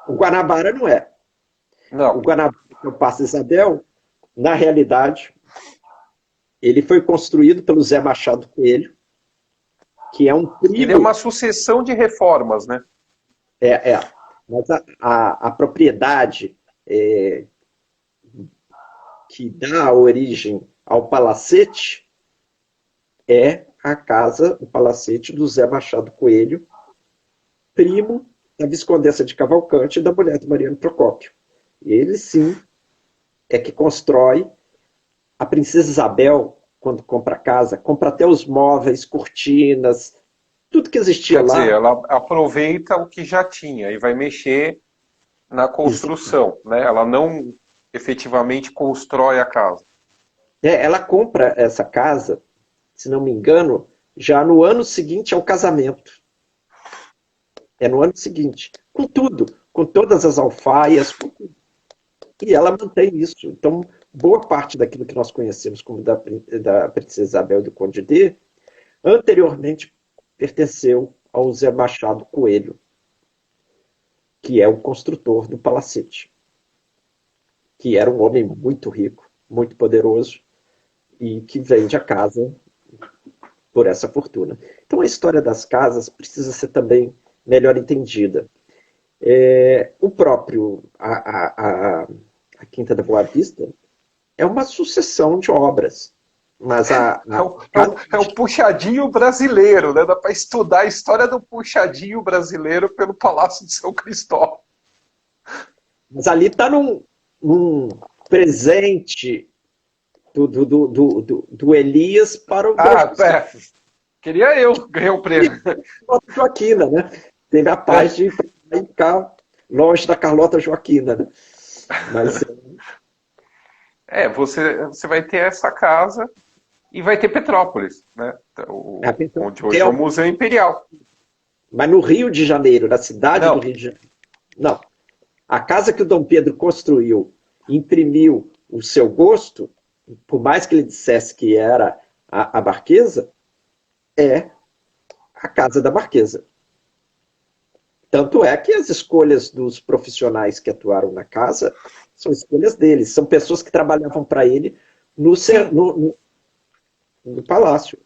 O Guanabara não é. Não. O Guanabara, que é o Paço Isabel, na realidade, Ele foi construído pelo Zé Machado Coelho, que é um primo... Ele é uma sucessão de reformas, né? É. Mas a propriedade que dá origem ao palacete é a casa, o palacete do Zé Machado Coelho, primo da Viscondessa de Cavalcante e da mulher do Mariano Procópio. Ele, sim, é que constrói. A princesa Isabel, quando compra a casa, compra até os móveis, cortinas, tudo que existia Quer lá. dizer, ela aproveita o que já tinha e vai mexer na construção, né? Ela não efetivamente constrói a casa. Ela compra essa casa, se não me engano, já no ano seguinte ao casamento. É no ano seguinte. Com tudo, com todas as alfaias, com tudo. E ela mantém isso. Então, boa parte daquilo que nós conhecemos como da Princesa Isabel e do Conde D, anteriormente pertenceu ao Zé Machado Coelho, que é o construtor do palacete, que era um homem muito rico, muito poderoso, e que vende a casa por essa fortuna. Então a história das casas precisa ser também melhor entendida. O próprio, a Quinta da Boa Vista é uma sucessão de obras, mas é o puxadinho brasileiro, né? Dá para estudar a história do puxadinho brasileiro pelo Palácio de São Cristóvão. Mas ali está num presente do Elias para o Queria eu ganhar o prêmio. Joaquina, né? Teve a paz de ficar longe da Carlota Joaquina, né? Mas você vai ter essa casa e vai ter Petrópolis, né? Onde hoje é o Museu Imperial. Mas no Rio de Janeiro, na cidade do Rio de Janeiro. Não. A casa que o Dom Pedro construiu, imprimiu o seu gosto, por mais que ele dissesse que era a Marquesa, é a casa da Marquesa. Tanto é que as escolhas dos profissionais que atuaram na casa são escolhas deles, são pessoas que trabalhavam para ele no palácio.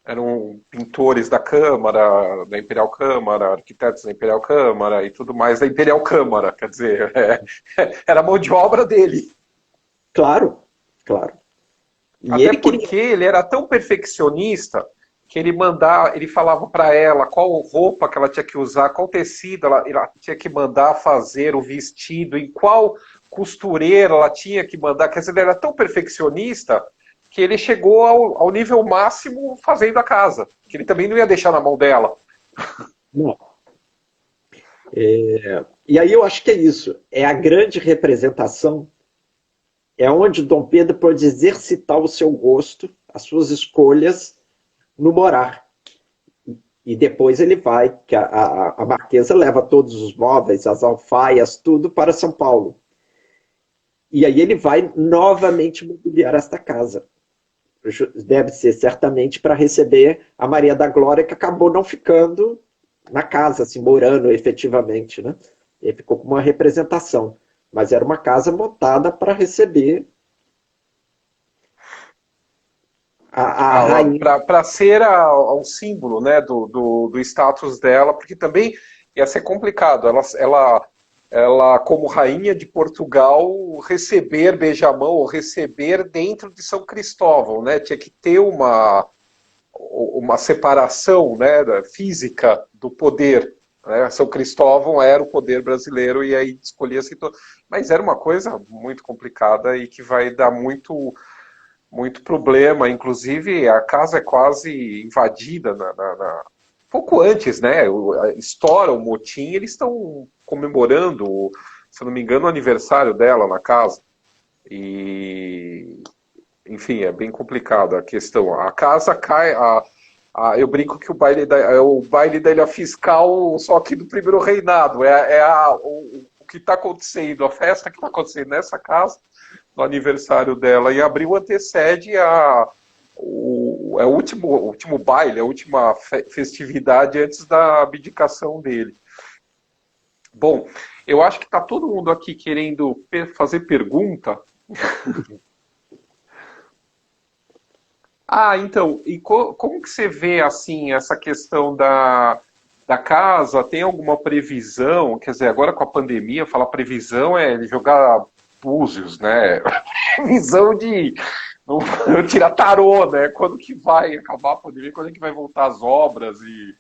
Eram pintores da Câmara, da Imperial Câmara, arquitetos da Imperial Câmara e tudo mais da Imperial Câmara, quer dizer, era a mão de obra dele. Claro, claro. E até porque ele era tão perfeccionista que ele falava para ela qual roupa que ela tinha que usar, qual tecido ela tinha que mandar fazer o vestido, em qual costureira ela tinha que mandar. Quer dizer, ele era tão perfeccionista que ele chegou ao nível máximo fazendo a casa, que ele também não ia deixar na mão dela. Não. E aí eu acho que é isso, é a grande representação, é onde Dom Pedro pode exercitar o seu gosto, as suas escolhas no morar. E depois ele vai, que a Marquesa leva todos os móveis, as alfaias, tudo para São Paulo. E aí ele vai novamente mobiliar esta casa. Deve ser certamente para receber a Maria da Glória, que acabou não ficando na casa, assim, morando efetivamente, né? Ele ficou com uma representação, mas era uma casa montada para receber a rainha. Para ser um símbolo, né, do status dela, porque também ia ser complicado. Ela, como rainha de Portugal, receber beijamão ou receber dentro de São Cristóvão, né? Tinha que ter uma separação, né, física do poder. Né? São Cristóvão era o poder brasileiro e aí escolhia-se todo. Mas era uma coisa muito complicada e que vai dar muito problema. Inclusive, a casa é quase invadida pouco antes, né? Estoura o motim, eles estão comemorando, se eu não me engano, o aniversário dela na casa. E, enfim, é bem complicado a questão. A casa cai, eu brinco que o baile da Ilha Fiscal, só que do primeiro reinado. O que está acontecendo, a festa que está acontecendo nessa casa, no aniversário dela em abril, antecede o último baile, a última festividade antes da abdicação dele. Bom, eu acho que está todo mundo aqui querendo fazer pergunta. Ah, então, e como que você vê, assim, essa questão da casa? Tem alguma previsão? Quer dizer, agora com a pandemia, falar previsão é jogar búzios, né? Previsão de não, tirar tarô, né? Quando que vai acabar a pandemia? Quando é que vai voltar as obras? E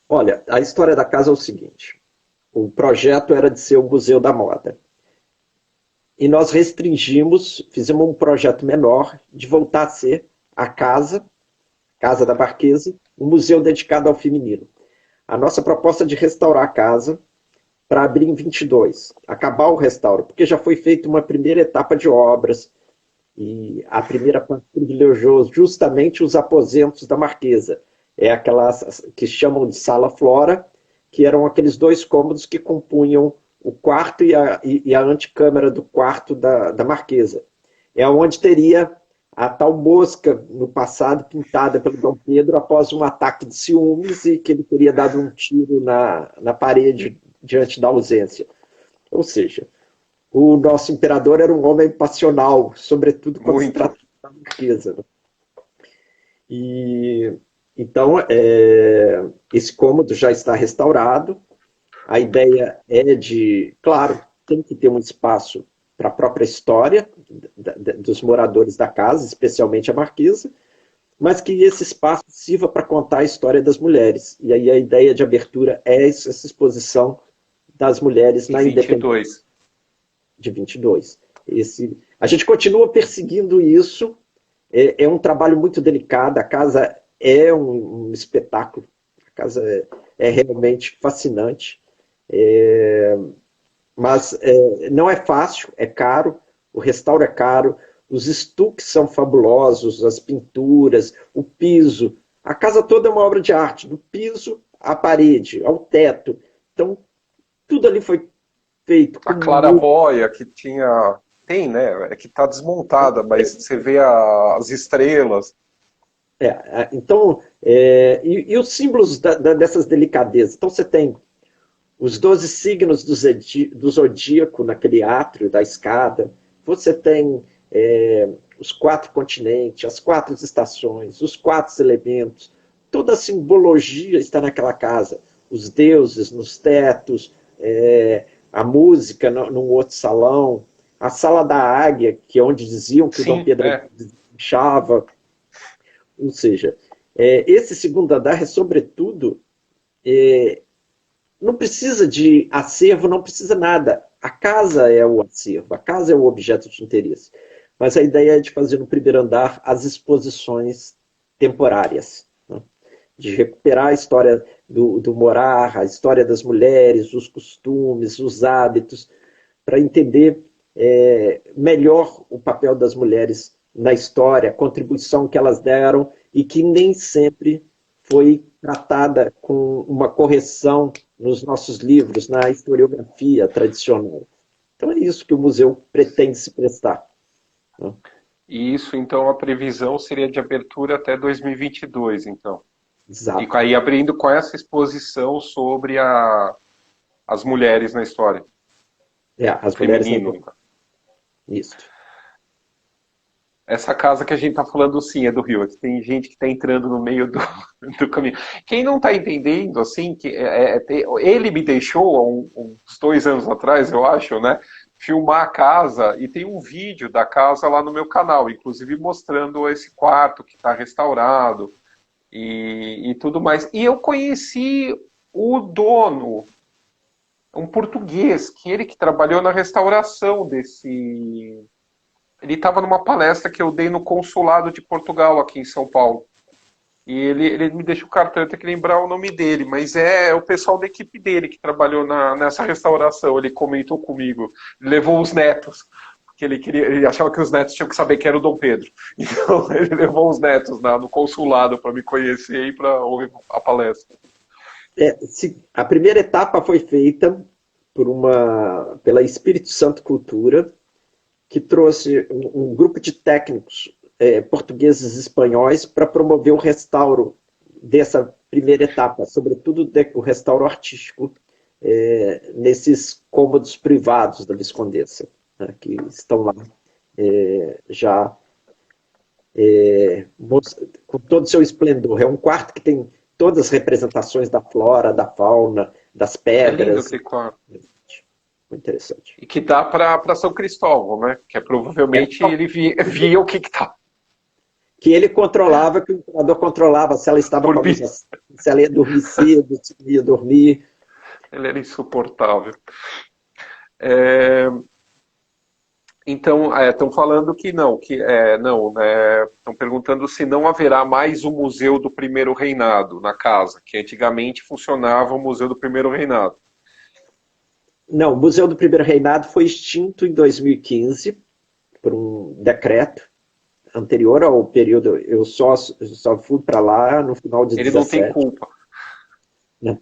Olha, a história da casa é o seguinte: o projeto era de ser o Museu da Moda. E nós restringimos, fizemos um projeto menor de voltar a ser a Casa da Marquesa, um museu dedicado ao feminino. A nossa proposta é de restaurar a casa para abrir em 22, acabar o restauro, porque já foi feita uma primeira etapa de obras, e a primeira parte privilegiou justamente os aposentos da Marquesa. É aquelas que chamam de Sala Flora, que eram aqueles dois cômodos que compunham o quarto e a antecâmara do quarto da Marquesa. É onde teria a tal mosca no passado pintada pelo Dom Pedro após um ataque de ciúmes e que ele teria dado um tiro na parede diante da ausência. Ou seja, o nosso imperador era um homem passional, sobretudo quando se muito. trata da Marquesa. Né? E então esse cômodo já está restaurado. A ideia é de, claro, tem que ter um espaço para a própria história dos moradores da casa, especialmente a Marquesa, mas que esse espaço sirva para contar a história das mulheres. E aí a ideia de abertura é essa exposição das mulheres Em na independência 22. de 22. A gente continua perseguindo isso, é um trabalho muito delicado, a casa é um espetáculo, a casa é realmente fascinante, mas não é fácil, é caro, o restauro é caro, os estuques são fabulosos, as pinturas, o piso, a casa toda é uma obra de arte, do piso à parede, ao teto. Então, tudo ali foi feito A com muito. claraboia que tinha. Tem, né? É que está desmontada, mas você vê as estrelas. Então, e os símbolos dessas delicadezas? Então, você tem os 12 signos do zodíaco naquele átrio da escada, você tem os 4 continentes, as 4 estações, os 4 elementos, toda a simbologia está naquela casa. Os deuses nos tetos, a música num outro salão, a sala da águia, que é onde diziam que o Dom Sim, Pedro é. deixava. Ou seja, esse segundo andar é, sobretudo, não precisa de acervo, não precisa nada. A casa é o acervo, a casa é o objeto de interesse. Mas a ideia é de fazer no primeiro andar as exposições temporárias, né? De recuperar a história do morar, a história das mulheres, os costumes, os hábitos, para entender melhor o papel das mulheres na história, a contribuição que elas deram e que nem sempre foi tratada com uma correção nos nossos livros, na historiografia tradicional. Então é isso que o museu pretende se prestar. Né? E isso, então, a previsão seria de abertura até 2022, então. E Exato. aí abrindo com essa exposição sobre as mulheres na história, As mulheres na feminino. importância. Isso. Essa casa que a gente está falando, sim, é do Rio. Tem gente que está entrando no meio do caminho. Quem não está entendendo, assim, ele me deixou há uns 2 anos atrás, eu acho, né? Filmar a casa e tem um vídeo da casa lá no meu canal, inclusive mostrando esse quarto que está restaurado e tudo mais. E eu conheci o dono, um português, que ele que trabalhou na restauração desse. Ele estava numa palestra que eu dei no consulado de Portugal aqui em São Paulo. E ele me deixa o cartão, eu tenho que lembrar o nome dele, mas é o pessoal da equipe dele que trabalhou nessa restauração. Ele comentou comigo, levou os netos, porque ele achava que os netos tinham que saber que era o Dom Pedro. Então ele levou os netos no consulado para me conhecer e para ouvir a palestra. A primeira etapa foi feita pela Espírito Santo Cultura, que trouxe um grupo de técnicos portugueses e espanhóis para promover o restauro dessa primeira etapa, sobretudo o restauro artístico nesses cômodos privados da Viscondessa, né, que estão lá já com todo o seu esplendor. É um quarto que tem todas as representações da flora, da fauna, das É lindo pedras. aquele quarto. Muito interessante. E que dá para São Cristóvão, né? Que é provavelmente ele via o que tá. Que ele controlava, que o imperador controlava se ela estava Por com a luz mim. acesa, se ela ia dormir cedo, se não ia dormir. Ele era insuportável. É, então, estão falando que não, estão perguntando se não haverá mais o Museu do Primeiro Reinado na casa, que antigamente funcionava o Museu do Primeiro Reinado. Não, o Museu do Primeiro Reinado foi extinto em 2015 por um decreto anterior ao período. Eu só fui para lá no final de Ele não tem 17. culpa. Né?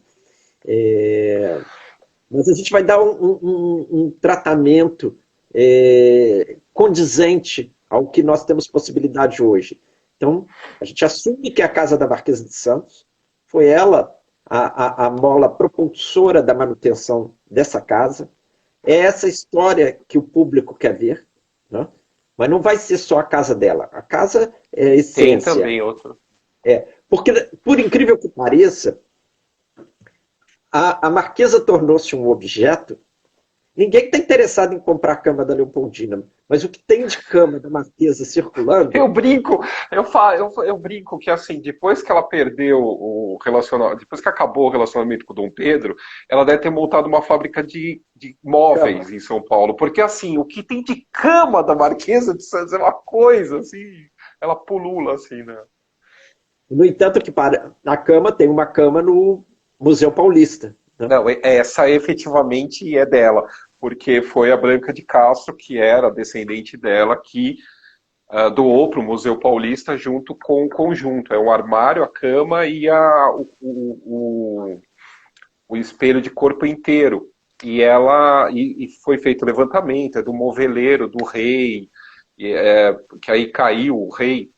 Mas a gente vai dar um tratamento condizente ao que nós temos possibilidade hoje. Então, a gente assume que a casa da Marquesa de Santos foi ela a mola propulsora da manutenção dessa casa. É essa história que o público quer ver, né? Mas não vai ser só a casa dela. A casa é a essência. Tem também outro. Porque, por incrível que pareça, a Marquesa tornou-se um objeto. Ninguém está interessado em comprar a cama da Leopoldina, mas o que tem de cama da Marquesa circulando... Eu brinco, eu brinco que assim, depois que ela perdeu o relacionamento, depois que acabou o relacionamento com o Dom Pedro, ela deve ter montado uma fábrica de móveis cama. em São Paulo, porque assim, o que tem de cama da Marquesa de Santos é uma coisa assim, ela pulula assim, né? No entanto, que para a cama tem uma cama no Museu Paulista. Né? Não, essa efetivamente é dela, porque foi a Branca de Castro, que era descendente dela, que doou para o Museu Paulista junto com o conjunto. É o armário, a cama e o espelho de corpo inteiro. E foi feito o levantamento, é do moveleiro, do rei, que aí caiu o rei,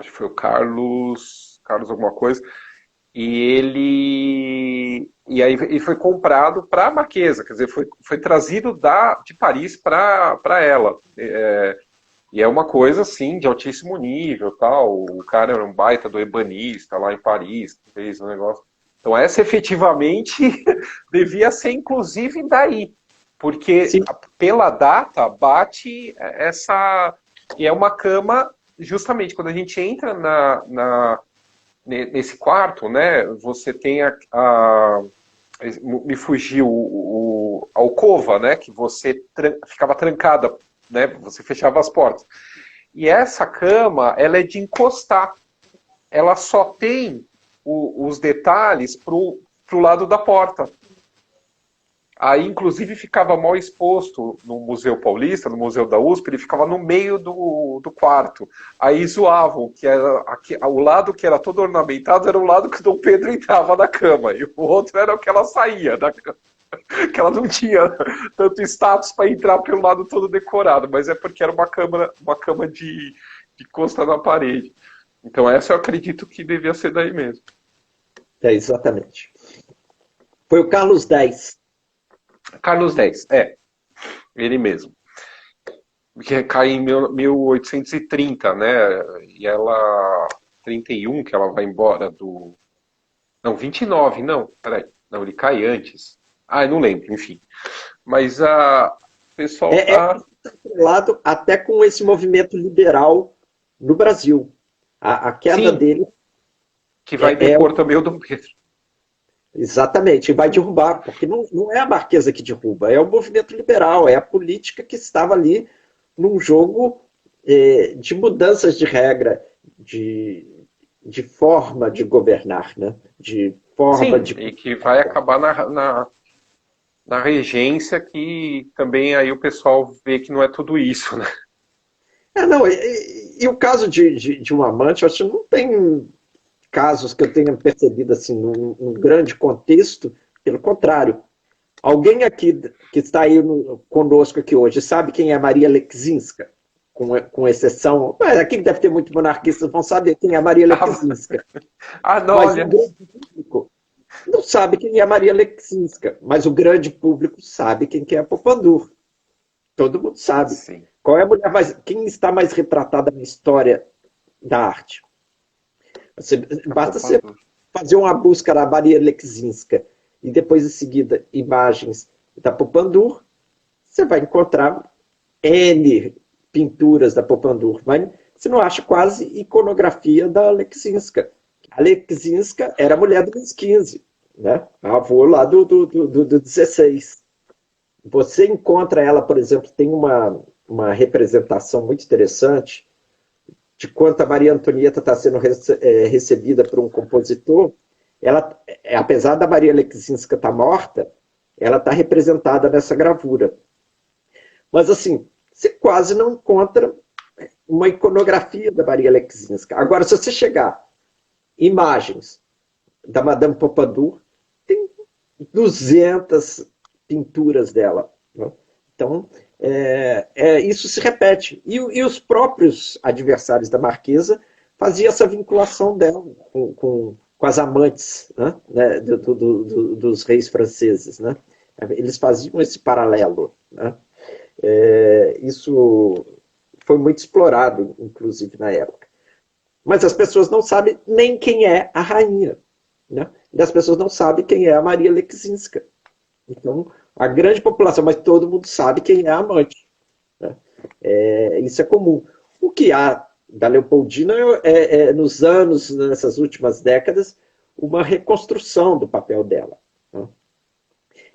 acho que foi o Carlos alguma coisa, e aí ele foi comprado para a Marquesa, quer dizer, foi trazido de Paris para ela. E é uma coisa, assim, de altíssimo nível, tal. O cara era um baita do ebanista lá em Paris, que fez o negócio. Então essa efetivamente devia ser, inclusive, daí. Porque Sim. pela data bate essa... E é uma cama, justamente, quando a gente entra nesse quarto, né, você tem me fugiu a alcova, né, que você ficava trancada, né, você fechava as portas. E essa cama, ela é de encostar. Ela só tem os detalhes pro lado da porta. Aí, inclusive, ficava mal exposto no Museu Paulista, no Museu da USP, ele ficava no meio do quarto. Aí zoavam que o lado que era todo ornamentado era o lado que o Dom Pedro entrava na cama, e o outro era o que ela saía da cama. Que ela não tinha tanto status para entrar pelo lado todo decorado, mas é porque era uma cama de costa na parede. Então essa eu acredito que devia ser daí mesmo. Exatamente. Foi o Carlos X. Carlos X, ele mesmo. Que cai em 1830, né? E ela... 31 que ela vai embora do... Não, 29, não, peraí. Não, ele cai antes. Eu não lembro, enfim. Mas o pessoal tá... lado até com esse movimento liberal no Brasil. A queda Sim, dele... que vai depor também o Dom Pedro. Exatamente, vai derrubar, porque não é a Marquesa que derruba, é o movimento liberal, é a política que estava ali num jogo de mudanças de regra, de forma de governar, né? De forma Sim, de... e que vai acabar na regência, que também aí o pessoal vê que não é tudo isso, né? Não, e o caso de um amante, eu acho que não tem casos que eu tenha percebido assim, num grande contexto, pelo contrário. Alguém aqui que está aí conosco aqui hoje sabe quem é Maria Lexinska? Com exceção... Aqui deve ter muito monarquistas, vão saber quem é Maria Lexinska. Não, Mas olha... o grande público não sabe quem é Maria Lexinska, mas o grande público sabe quem é Popandur. Todo mundo sabe. Sim. Qual é a mulher quem está mais retratada na história da arte? Basta você fazer uma busca na Maria Alexińska e depois em seguida imagens da Pompadour, você vai encontrar N pinturas da Pompadour, mas você não acha quase iconografia da Alexińska. A Alexińska era a mulher do Luís XV, né? A avô lá do 16. Você encontra ela, por exemplo, tem uma representação muito interessante de quanto a Maria Antonieta está sendo recebida por um compositor. Ela, apesar da Maria Alexińska estar morta, ela está representada nessa gravura. Mas, assim, você quase não encontra uma iconografia da Maria Alexińska. Agora, se você chegar imagens da Madame Pompadour, tem 200 pinturas dela. Né? Então, isso se repete. E os próprios adversários da Marquesa faziam essa vinculação dela com as amantes, né, dos reis franceses. Né? Eles faziam esse paralelo. Né? Isso foi muito explorado, inclusive, na época. Mas as pessoas não sabem nem quem é a rainha. Né? E as pessoas não sabem quem é a Maria Alexińska. Então, a grande população, mas todo mundo sabe quem é a amante. Né? Isso é comum. O que há da Leopoldina nos anos, nessas últimas décadas, uma reconstrução do papel dela. Né?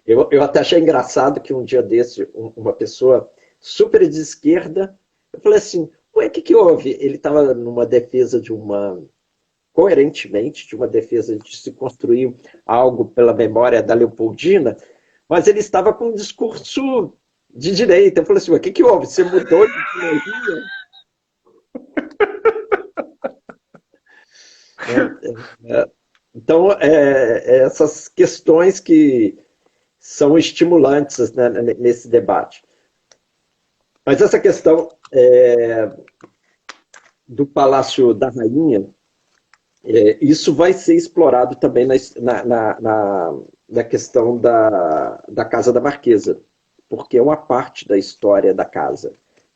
Eu até achei engraçado que um dia desse, uma pessoa super de esquerda, eu falei assim, ué, o que houve? Ele estava numa defesa coerentemente, de uma defesa de se construir algo pela memória da Leopoldina, mas ele estava com um discurso de direita. Eu falei assim, o que houve? Você mudou de ideologia? Então, essas questões que são estimulantes, né, nesse debate. Mas essa questão do Palácio da Rainha, isso vai ser explorado também na questão da Casa da Marquesa, porque é uma parte da história da casa.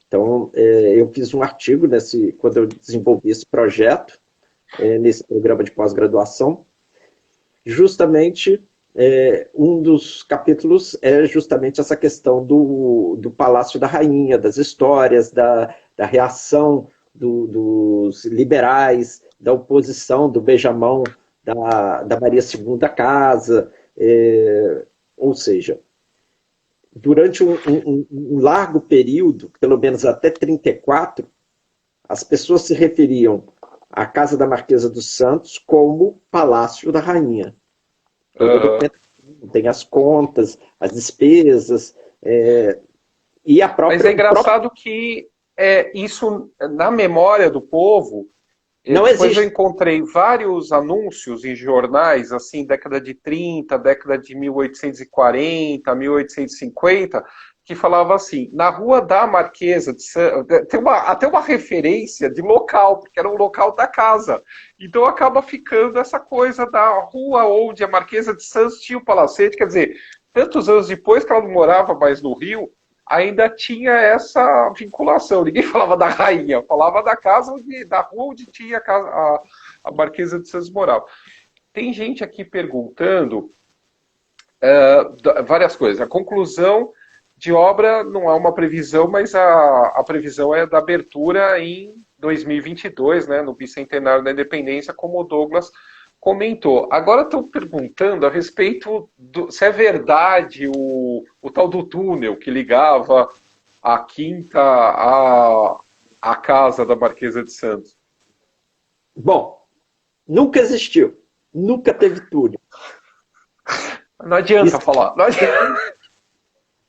Então, eu fiz um artigo quando eu desenvolvi esse projeto, nesse programa de pós-graduação, justamente um dos capítulos é justamente essa questão do Palácio da Rainha, das histórias, da reação dos liberais, da oposição do beijamão da Maria II Casa, ou seja, durante um largo período, pelo menos até 1934, as pessoas se referiam à Casa da Marquesa dos Santos como Palácio da Rainha. Tem as contas, as despesas, e a própria... Mas é engraçado que isso, na memória do povo, não depois existe. eu encontrei vários anúncios em jornais, assim, década de 30, década de 1840, 1850, que falava assim, na Rua da Marquesa de Santos, tem até uma referência de local, porque era um local da casa. Então acaba ficando essa coisa da rua onde a Marquesa de Santos tinha o palacete, quer dizer, tantos anos depois que ela não morava mais no Rio, ainda tinha essa vinculação. Ninguém falava da rainha, falava da casa, da rua onde tinha a Marquesa de Santos morava. Tem gente aqui perguntando várias coisas. A conclusão de obra não há uma previsão, mas a previsão é da abertura em 2022, né, no bicentenário da independência, como o Douglas comentou. Agora estão perguntando a respeito se é verdade o tal do túnel que ligava a Quinta à casa da Marquesa de Santos. Bom, nunca existiu. Nunca teve túnel. Não adianta falar. Não adianta.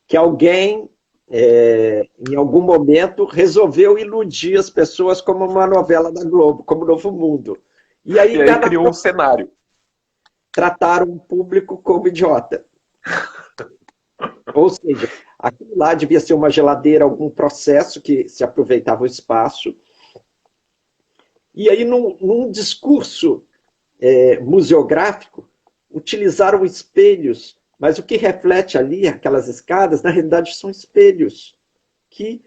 Que alguém, em algum momento, resolveu iludir as pessoas como uma novela da Globo, como Novo Mundo. E aí criou um cenário. Trataram o público como idiota. Ou seja, aquilo lá devia ser uma geladeira, algum processo que se aproveitava o espaço. E aí, num discurso museográfico, utilizaram espelhos, mas o que reflete ali, aquelas escadas, na realidade são espelhos que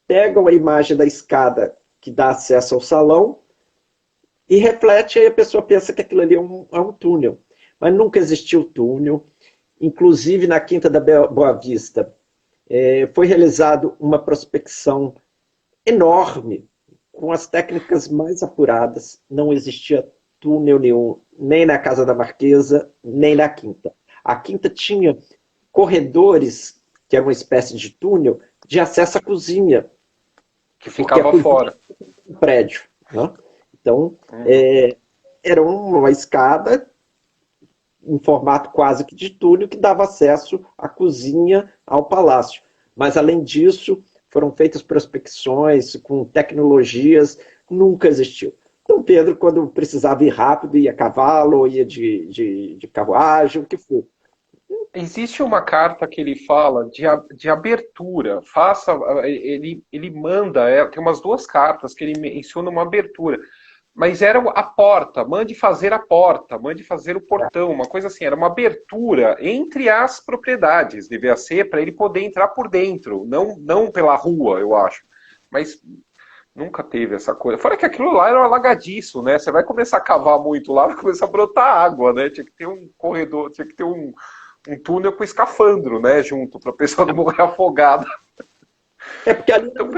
pegam a imagem da escada que dá acesso ao salão e reflete, aí a pessoa pensa que aquilo ali é um túnel. Mas nunca existiu túnel. Inclusive, na Quinta da Boa Vista, foi realizada uma prospecção enorme, com as técnicas mais apuradas. Não existia túnel nenhum, nem na Casa da Marquesa, nem na Quinta. A Quinta tinha corredores, que era uma espécie de túnel, de acesso à cozinha. Que ficava fora. Do prédio. Né? Então, era uma escada em formato quase que de túnel que dava acesso à cozinha, ao palácio. Mas, além disso, foram feitas prospecções com tecnologias, nunca existiu. Então, Pedro, quando precisava ir rápido, ia a cavalo, ou ia de carruagem, o que for. Existe uma carta que ele fala de abertura. Ele manda, tem umas 2 cartas que ele menciona uma abertura. Mas era a porta, mande fazer a porta, mande fazer o portão, uma coisa assim, era uma abertura entre as propriedades, devia ser para ele poder entrar por dentro, não pela rua, eu acho. Mas nunca teve essa coisa. Fora que aquilo lá era um alagadiço, né? Você vai começar a cavar muito lá, vai começar a brotar água, né? Tinha que ter um corredor, tinha que ter um túnel com escafandro, né? Junto, para a pessoa não morrer afogada. É porque ali então,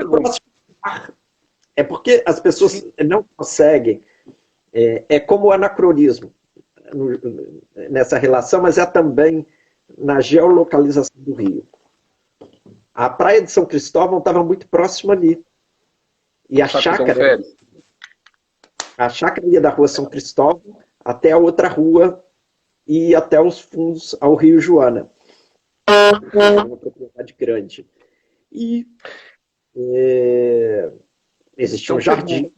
é porque as pessoas não conseguem. É como o anacronismo nessa relação, mas é também na geolocalização do Rio. A praia de São Cristóvão estava muito próxima ali. E a chácara ia da rua São Cristóvão até a outra rua e até os fundos ao Rio Joana. É uma propriedade grande. E existia um jardim.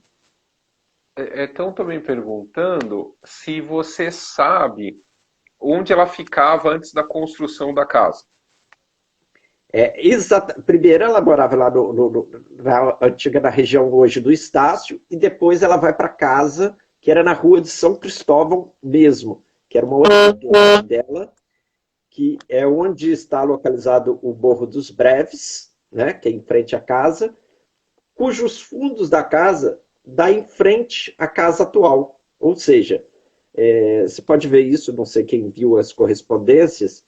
Estão também perguntando se você sabe onde ela ficava antes da construção da casa. Primeiro ela morava lá na antiga, na região hoje do Estácio, e depois ela vai para casa, que era na rua de São Cristóvão mesmo, que era uma outra propriedade dela, que é onde está localizado o Morro dos Breves, né, que é em frente à casa, cujos fundos da casa dá em frente à casa atual. Ou seja, você pode ver isso, não sei quem viu as correspondências,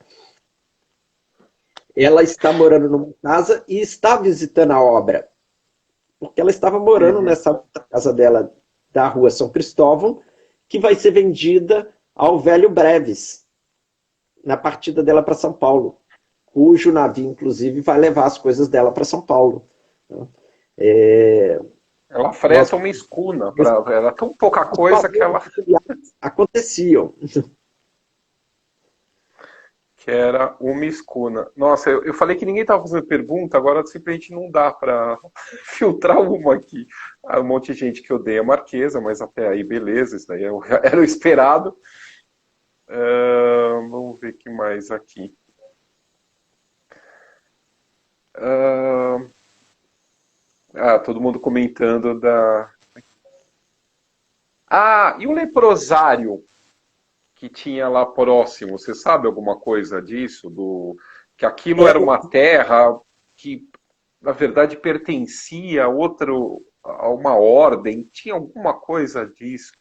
ela está morando numa casa e está visitando a obra. Porque ela estava morando nessa casa dela, da rua São Cristóvão, que vai ser vendida ao Velho Breves, na partida dela para São Paulo, cujo navio, inclusive, vai levar as coisas dela para São Paulo. Ela freta uma escuna, ela é tão pouca coisa que ela... Aconteciam. Que era uma escuna. Nossa, eu falei que ninguém estava fazendo pergunta, agora simplesmente não dá para filtrar uma aqui. Há um monte de gente que odeia a Marquesa, mas até aí, beleza, isso daí era o esperado. Vamos ver o que mais aqui. Todo mundo comentando da... e o leprosário que tinha lá próximo, você sabe alguma coisa disso? Que aquilo era uma terra que, na verdade, pertencia a uma ordem? Tinha alguma coisa disso?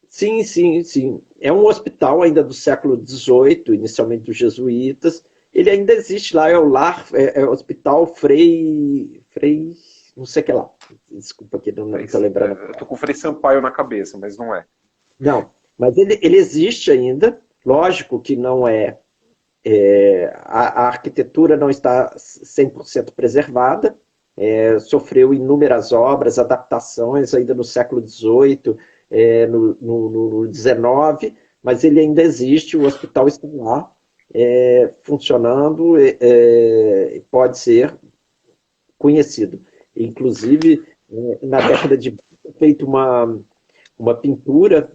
Sim, sim, sim. É um hospital ainda do século XVIII, inicialmente dos jesuítas. Ele ainda existe lá, é o lar, é o Hospital Frei, não sei o que lá. Desculpa que não estou lembrando. Eu estou com o Frei Sampaio na cabeça, mas não é. Não, mas ele existe ainda. Lógico que não a arquitetura não está 100% preservada. Sofreu inúmeras obras, adaptações ainda no século XVIII, no XIX, mas ele ainda existe, o hospital está lá, funcionando, pode ser conhecido. Inclusive, na década de 20, foi feita uma pintura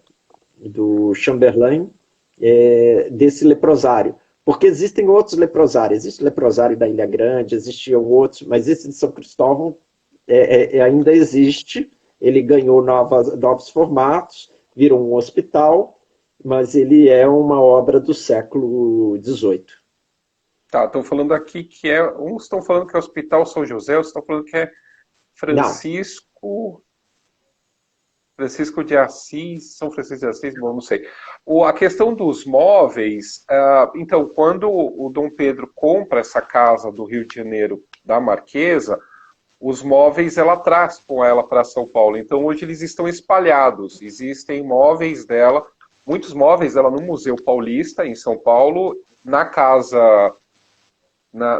do Chamberlain desse leprosário. Porque existem outros leprosários. Existe o leprosário da Ilha Grande, existiam outros, mas esse de São Cristóvão ainda existe. Ele ganhou novos formatos, virou um hospital, mas ele é uma obra do século XVIII. Tá, estão falando aqui que uns estão falando que é o Hospital São José, outros estão falando que é Não, Francisco de Assis, São Francisco de Assis, bom, não sei. A questão dos móveis, então, quando o Dom Pedro compra essa casa do Rio de Janeiro da Marquesa, os móveis ela traz com ela para São Paulo. Então, hoje eles estão espalhados. Existem móveis dela, muitos móveis dela no Museu Paulista, em São Paulo, na casa...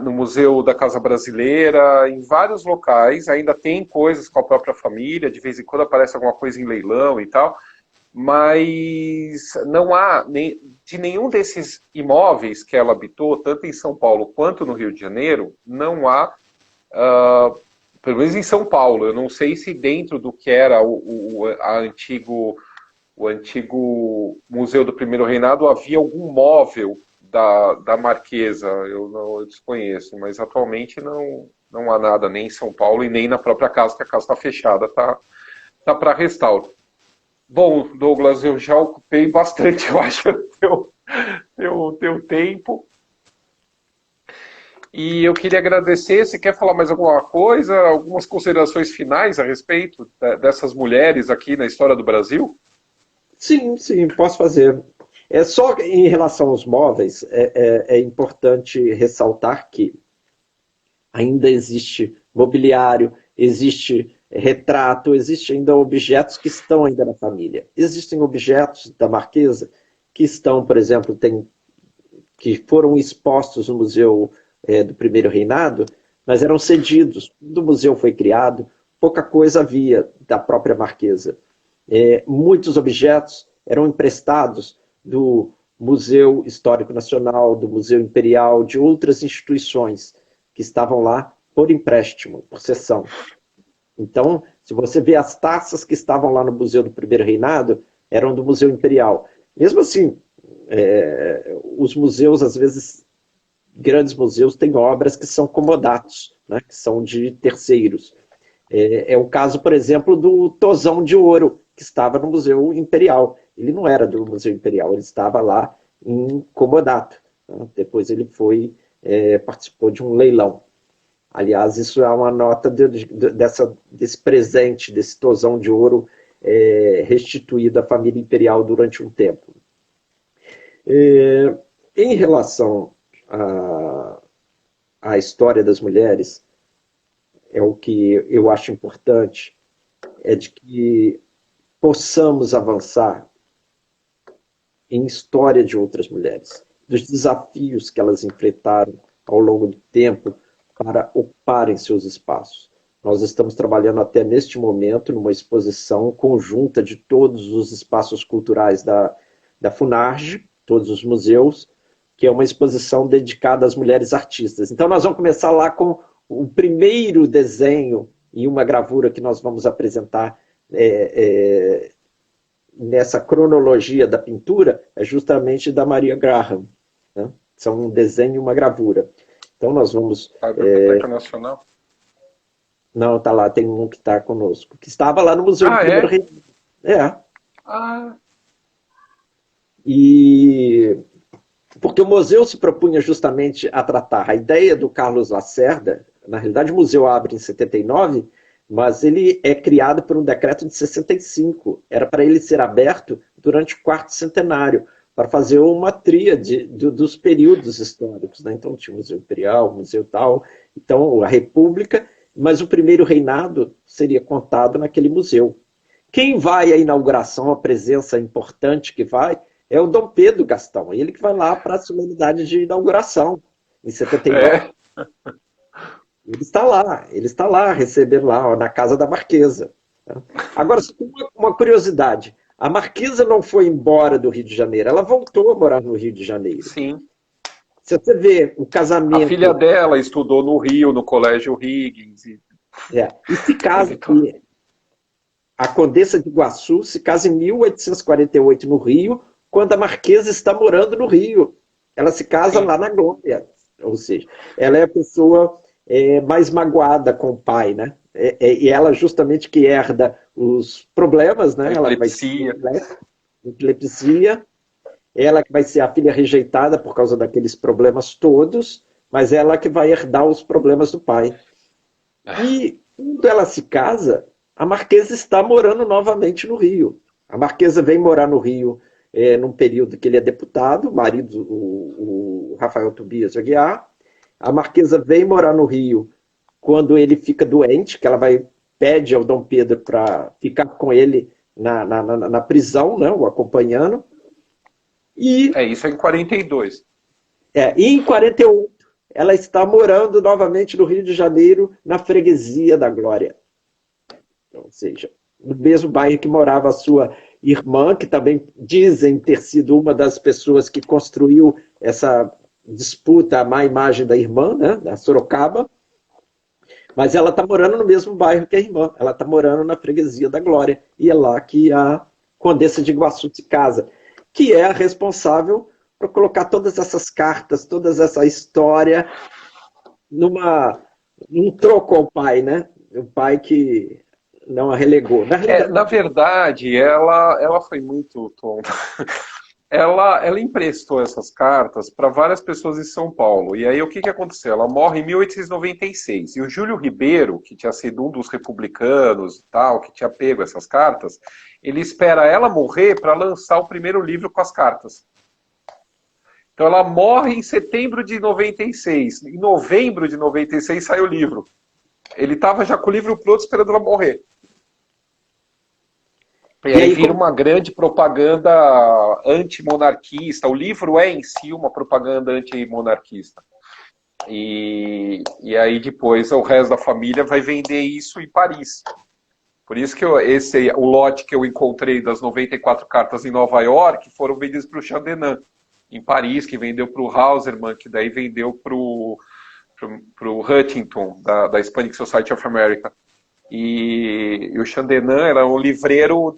no Museu da Casa Brasileira, em vários locais, ainda tem coisas com a própria família, de vez em quando aparece alguma coisa em leilão e tal, mas não há, de nenhum desses imóveis que ela habitou, tanto em São Paulo quanto no Rio de Janeiro, não há, pelo menos em São Paulo, eu não sei se dentro do que era o antigo Museu do Primeiro Reinado havia algum móvel da Marquesa, eu desconheço, mas atualmente não há nada nem em São Paulo e nem na própria casa, que a casa está fechada, tá para restauro. Bom, Douglas, eu já ocupei bastante, eu acho, teu tempo. E eu queria agradecer, você quer falar mais alguma coisa, algumas considerações finais a respeito dessas mulheres aqui na história do Brasil? sim, posso fazer. Só em relação aos móveis, é importante ressaltar que ainda existe mobiliário, existe retrato, existe ainda objetos que estão ainda na família. Existem objetos da Marquesa que estão, por exemplo, que foram expostos no Museu do Primeiro Reinado, mas eram cedidos. Quando o museu foi criado, pouca coisa havia da própria Marquesa. Muitos objetos eram emprestados do Museu Histórico Nacional, do Museu Imperial, de outras instituições que estavam lá por empréstimo, por cessão. Então, se você vê as taças que estavam lá no Museu do Primeiro Reinado, eram do Museu Imperial. Mesmo assim, os museus, às vezes, grandes museus, têm obras que são comodatos, né, que são de terceiros. É o caso, por exemplo, do Tozão de Ouro, que estava no Museu Imperial. Ele não era do Museu Imperial, ele estava lá em comodato. Né? Depois ele participou de um leilão. Aliás, isso é uma nota desse presente, desse Tozão de Ouro restituído à família imperial durante um tempo. Em relação à história das mulheres, o que eu acho importante é de que possamos avançar em história de outras mulheres, dos desafios que elas enfrentaram ao longo do tempo para ocuparem seus espaços. Nós estamos trabalhando até neste momento numa exposição conjunta de todos os espaços culturais da Funarge, todos os museus, que é uma exposição dedicada às mulheres artistas. Então nós vamos começar lá com o primeiro desenho e uma gravura que nós vamos apresentar nessa cronologia da pintura, é justamente da Maria Graham. Né? São um desenho e uma gravura. Então nós vamos... A Biblioteca Nacional? Não, está lá, tem um que está conosco, que estava lá no Museu do Primeiro Reinado. E porque o museu se propunha justamente a tratar a ideia do Carlos Lacerda. Na realidade o museu abre em 79, mas ele é criado por um decreto de 65. Era para ele ser aberto durante o quarto centenário, para fazer uma tríade dos períodos históricos. Né? Então tinha o Museu Imperial, o Museu tal, então a República, mas o primeiro reinado seria contado naquele museu. Quem vai à inauguração, a presença importante que vai, é o Dom Pedro Gastão, ele que vai lá para a solenidade de inauguração, em 79. Ele está lá, recebendo lá, ó, na casa da Marquesa. Agora, uma curiosidade, a Marquesa não foi embora do Rio de Janeiro, ela voltou a morar no Rio de Janeiro. Sim. Se você vê o casamento... A filha dela estudou no Rio, no Colégio Higgins. E se casa... A Condessa de Iguaçu se casa em 1848 no Rio, quando a Marquesa está morando no Rio. Ela se casa lá na Glória. Ou seja, ela é a pessoa mais magoada com o pai, né? E ela justamente que herda os problemas, né? Epilepsia. Ela que vai ser a filha rejeitada por causa daqueles problemas todos, mas ela que vai herdar os problemas do pai. E quando ela se casa, a Marquesa está morando novamente no Rio. A Marquesa vem morar no Rio num período que ele é deputado, marido, o Rafael Tobias de Aguiar. A Marquesa vem morar no Rio quando ele fica doente, que ela pede ao Dom Pedro para ficar com ele na prisão, né, o acompanhando. E, isso é em 42. E em 48, ela está morando novamente no Rio de Janeiro, na Freguesia da Glória. Ou seja, no mesmo bairro que morava a sua irmã, que também dizem ter sido uma das pessoas que construiu essa disputa, a má imagem da irmã, né, da Sorocaba. Mas ela está morando no mesmo bairro que a irmã. Ela está morando na Freguesia da Glória. E é lá que a Condessa de Iguaçu se casa, que é a responsável por colocar todas essas cartas, toda essa história num troco ao pai, né? O pai que não a relegou. Na verdade, ela foi muito tonta. Ela emprestou essas cartas para várias pessoas em São Paulo. E aí o que aconteceu? Ela morre em 1896. E o Júlio Ribeiro, que tinha sido um dos republicanos e tal, que tinha pego essas cartas, ele espera ela morrer para lançar o primeiro livro com as cartas. Então ela morre em setembro de 96. Em novembro de 96 sai o livro. Ele estava já com o livro pronto esperando ela morrer. E aí vira uma grande propaganda antimonarquista. O livro é em si uma propaganda antimonarquista. E aí depois o resto da família vai vender isso em Paris. Por isso que o lote que eu encontrei das 94 cartas em Nova York foram vendidas para o Chandenan, em Paris, que vendeu para o Hauserman, que daí vendeu para o Huntington, da Hispanic Society of America. E o Chandenan era o livreiro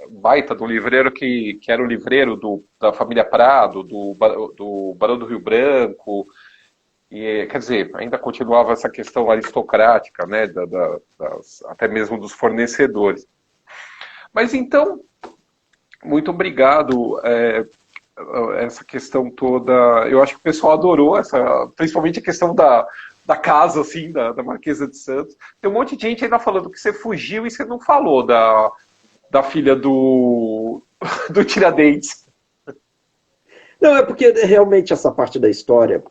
baita do livreiro que era o livreiro da família Prado, do Barão do Rio Branco. E, quer dizer, ainda continuava essa questão aristocrática, né, até mesmo dos fornecedores. Mas então, muito obrigado. Essa questão toda, eu acho que o pessoal adorou, principalmente a questão da casa, assim, da Marquesa de Santos. Tem um monte de gente ainda falando que você fugiu e você não falou da filha do Tiradentes. Não, é porque realmente essa parte da história,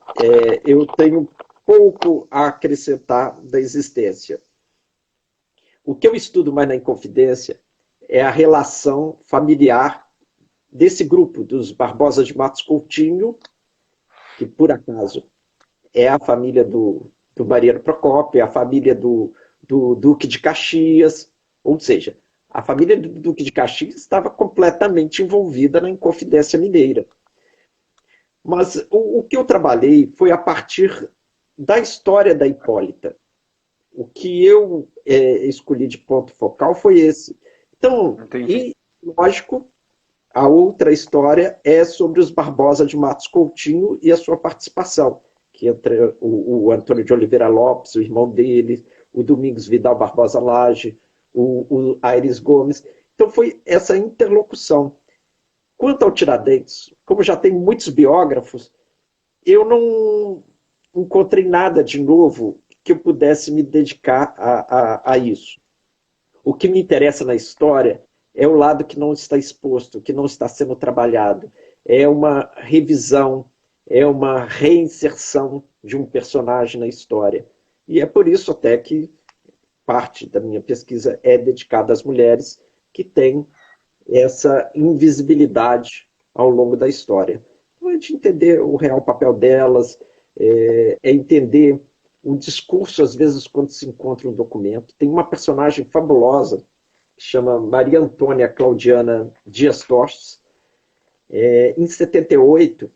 eu tenho pouco a acrescentar da existência. O que eu estudo mais na Inconfidência é a relação familiar desse grupo, dos Barbosa de Matos Coutinho, que por acaso é a família do Mariano Procópio, é a família do Duque de Caxias, ou seja, a família do Duque de Caxias estava completamente envolvida na Inconfidência Mineira. Mas o que eu trabalhei foi a partir da história da Hipólita. O que eu escolhi de ponto focal foi esse. Então, e, lógico, a outra história é sobre os Barbosa de Matos Coutinho e a sua participação, que entre o Antônio de Oliveira Lopes, o irmão dele, o Domingos Vidal Barbosa Lage, o Aires Gomes. Então foi essa interlocução. Quanto ao Tiradentes, como já tem muitos biógrafos, eu não encontrei nada de novo que eu pudesse me dedicar a isso. O que me interessa na história é o lado que não está exposto, que não está sendo trabalhado. É uma revisão, é uma reinserção de um personagem na história. E é por isso até que parte da minha pesquisa é dedicada às mulheres que têm essa invisibilidade ao longo da história. Então, a gente entender o real papel delas, entender o discurso, às vezes, quando se encontra um documento. Tem uma personagem fabulosa, que chama Maria Antônia Claudiana Dias Tostes. Em 78,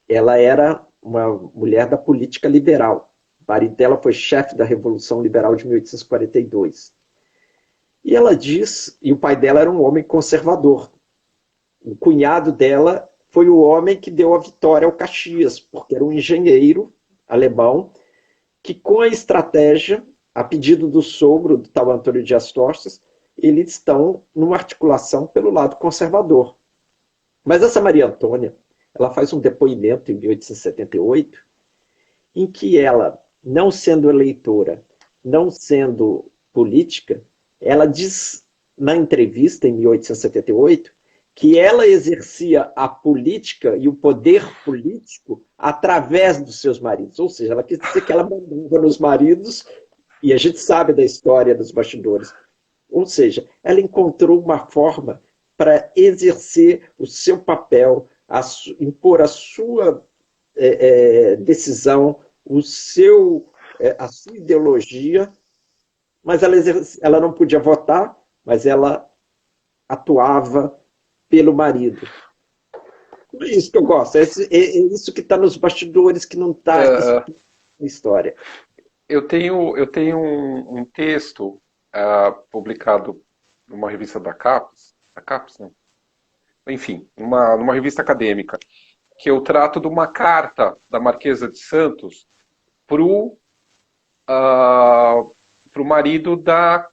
ela era uma mulher da política liberal. O marido dela foi chefe da Revolução Liberal de 1842. E ela diz, e o pai dela era um homem conservador. O cunhado dela foi o homem que deu a vitória ao Caxias, porque era um engenheiro alemão que, com a estratégia, a pedido do sogro, do tal Antônio Dias Tostes, eles estão numa articulação pelo lado conservador. Mas essa Maria Antônia, ela faz um depoimento em 1878, em que ela, não sendo eleitora, não sendo política, ela diz na entrevista em 1878 que ela exercia a política e o poder político através dos seus maridos. Ou seja, ela quis dizer que ela mandava nos maridos, e a gente sabe da história dos bastidores. Ou seja, ela encontrou uma forma para exercer o seu papel, impor a sua decisão, a sua ideologia, mas ela não podia votar, mas ela atuava pelo marido. É isso que eu gosto, é isso que está nos bastidores, que não está na história. Eu tenho um texto publicado numa revista da CAPES, né? Enfim, numa revista acadêmica, que eu trato de uma carta da Marquesa de Santos pro marido da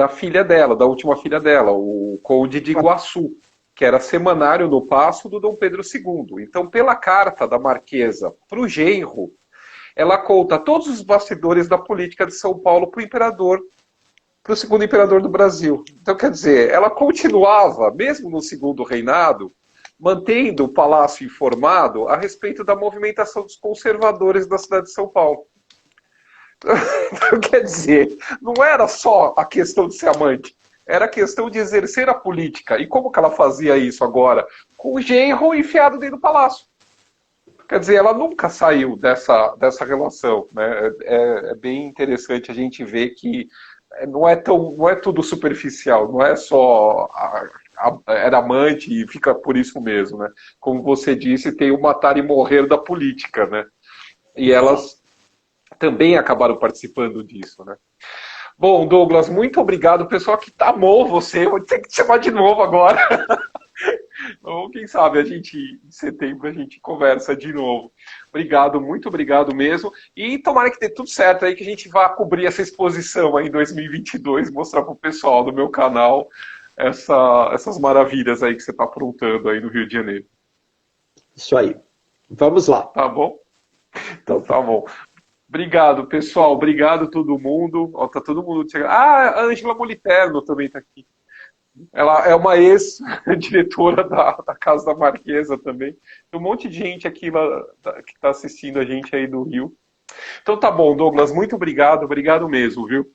filha dela, da última filha dela, o Conde de Iguaçu, que era semanário no paço do Dom Pedro II. Então, pela carta da Marquesa para o genro, ela conta todos os bastidores da política de São Paulo para o imperador, para o segundo imperador do Brasil. Então, quer dizer, ela continuava, mesmo no segundo reinado, mantendo o palácio informado a respeito da movimentação dos conservadores da cidade de São Paulo. Então, quer dizer, não era só a questão de ser amante, era a questão de exercer a política. E como que ela fazia isso agora? Com o genro enfiado dentro do palácio. Quer dizer, ela nunca saiu dessa relação, né? É bem interessante a gente ver que não é tudo superficial, não é só era amante e fica por isso mesmo, né? Como você disse, tem o matar e morrer da política, né? E elas também acabaram participando disso, né? Bom, Douglas, muito obrigado. O pessoal que amou você, vou ter que te chamar de novo agora. Então, quem sabe em setembro a gente conversa de novo. Obrigado, muito obrigado mesmo. E tomara que dê tudo certo aí, que a gente vá cobrir essa exposição aí em 2022, mostrar para o pessoal do meu canal essas maravilhas aí que você está aprontando aí no Rio de Janeiro. Isso aí. Vamos lá. Tá bom? Então tá bom. Obrigado, pessoal. Obrigado todo mundo. Ó, tá todo mundo chegando. Ah, a Ângela Moliterno também está aqui. Ela é uma ex-diretora da Casa da Marquesa também. Tem um monte de gente aqui que está assistindo a gente aí do Rio. Então tá bom, Douglas. Muito obrigado. Obrigado mesmo, viu?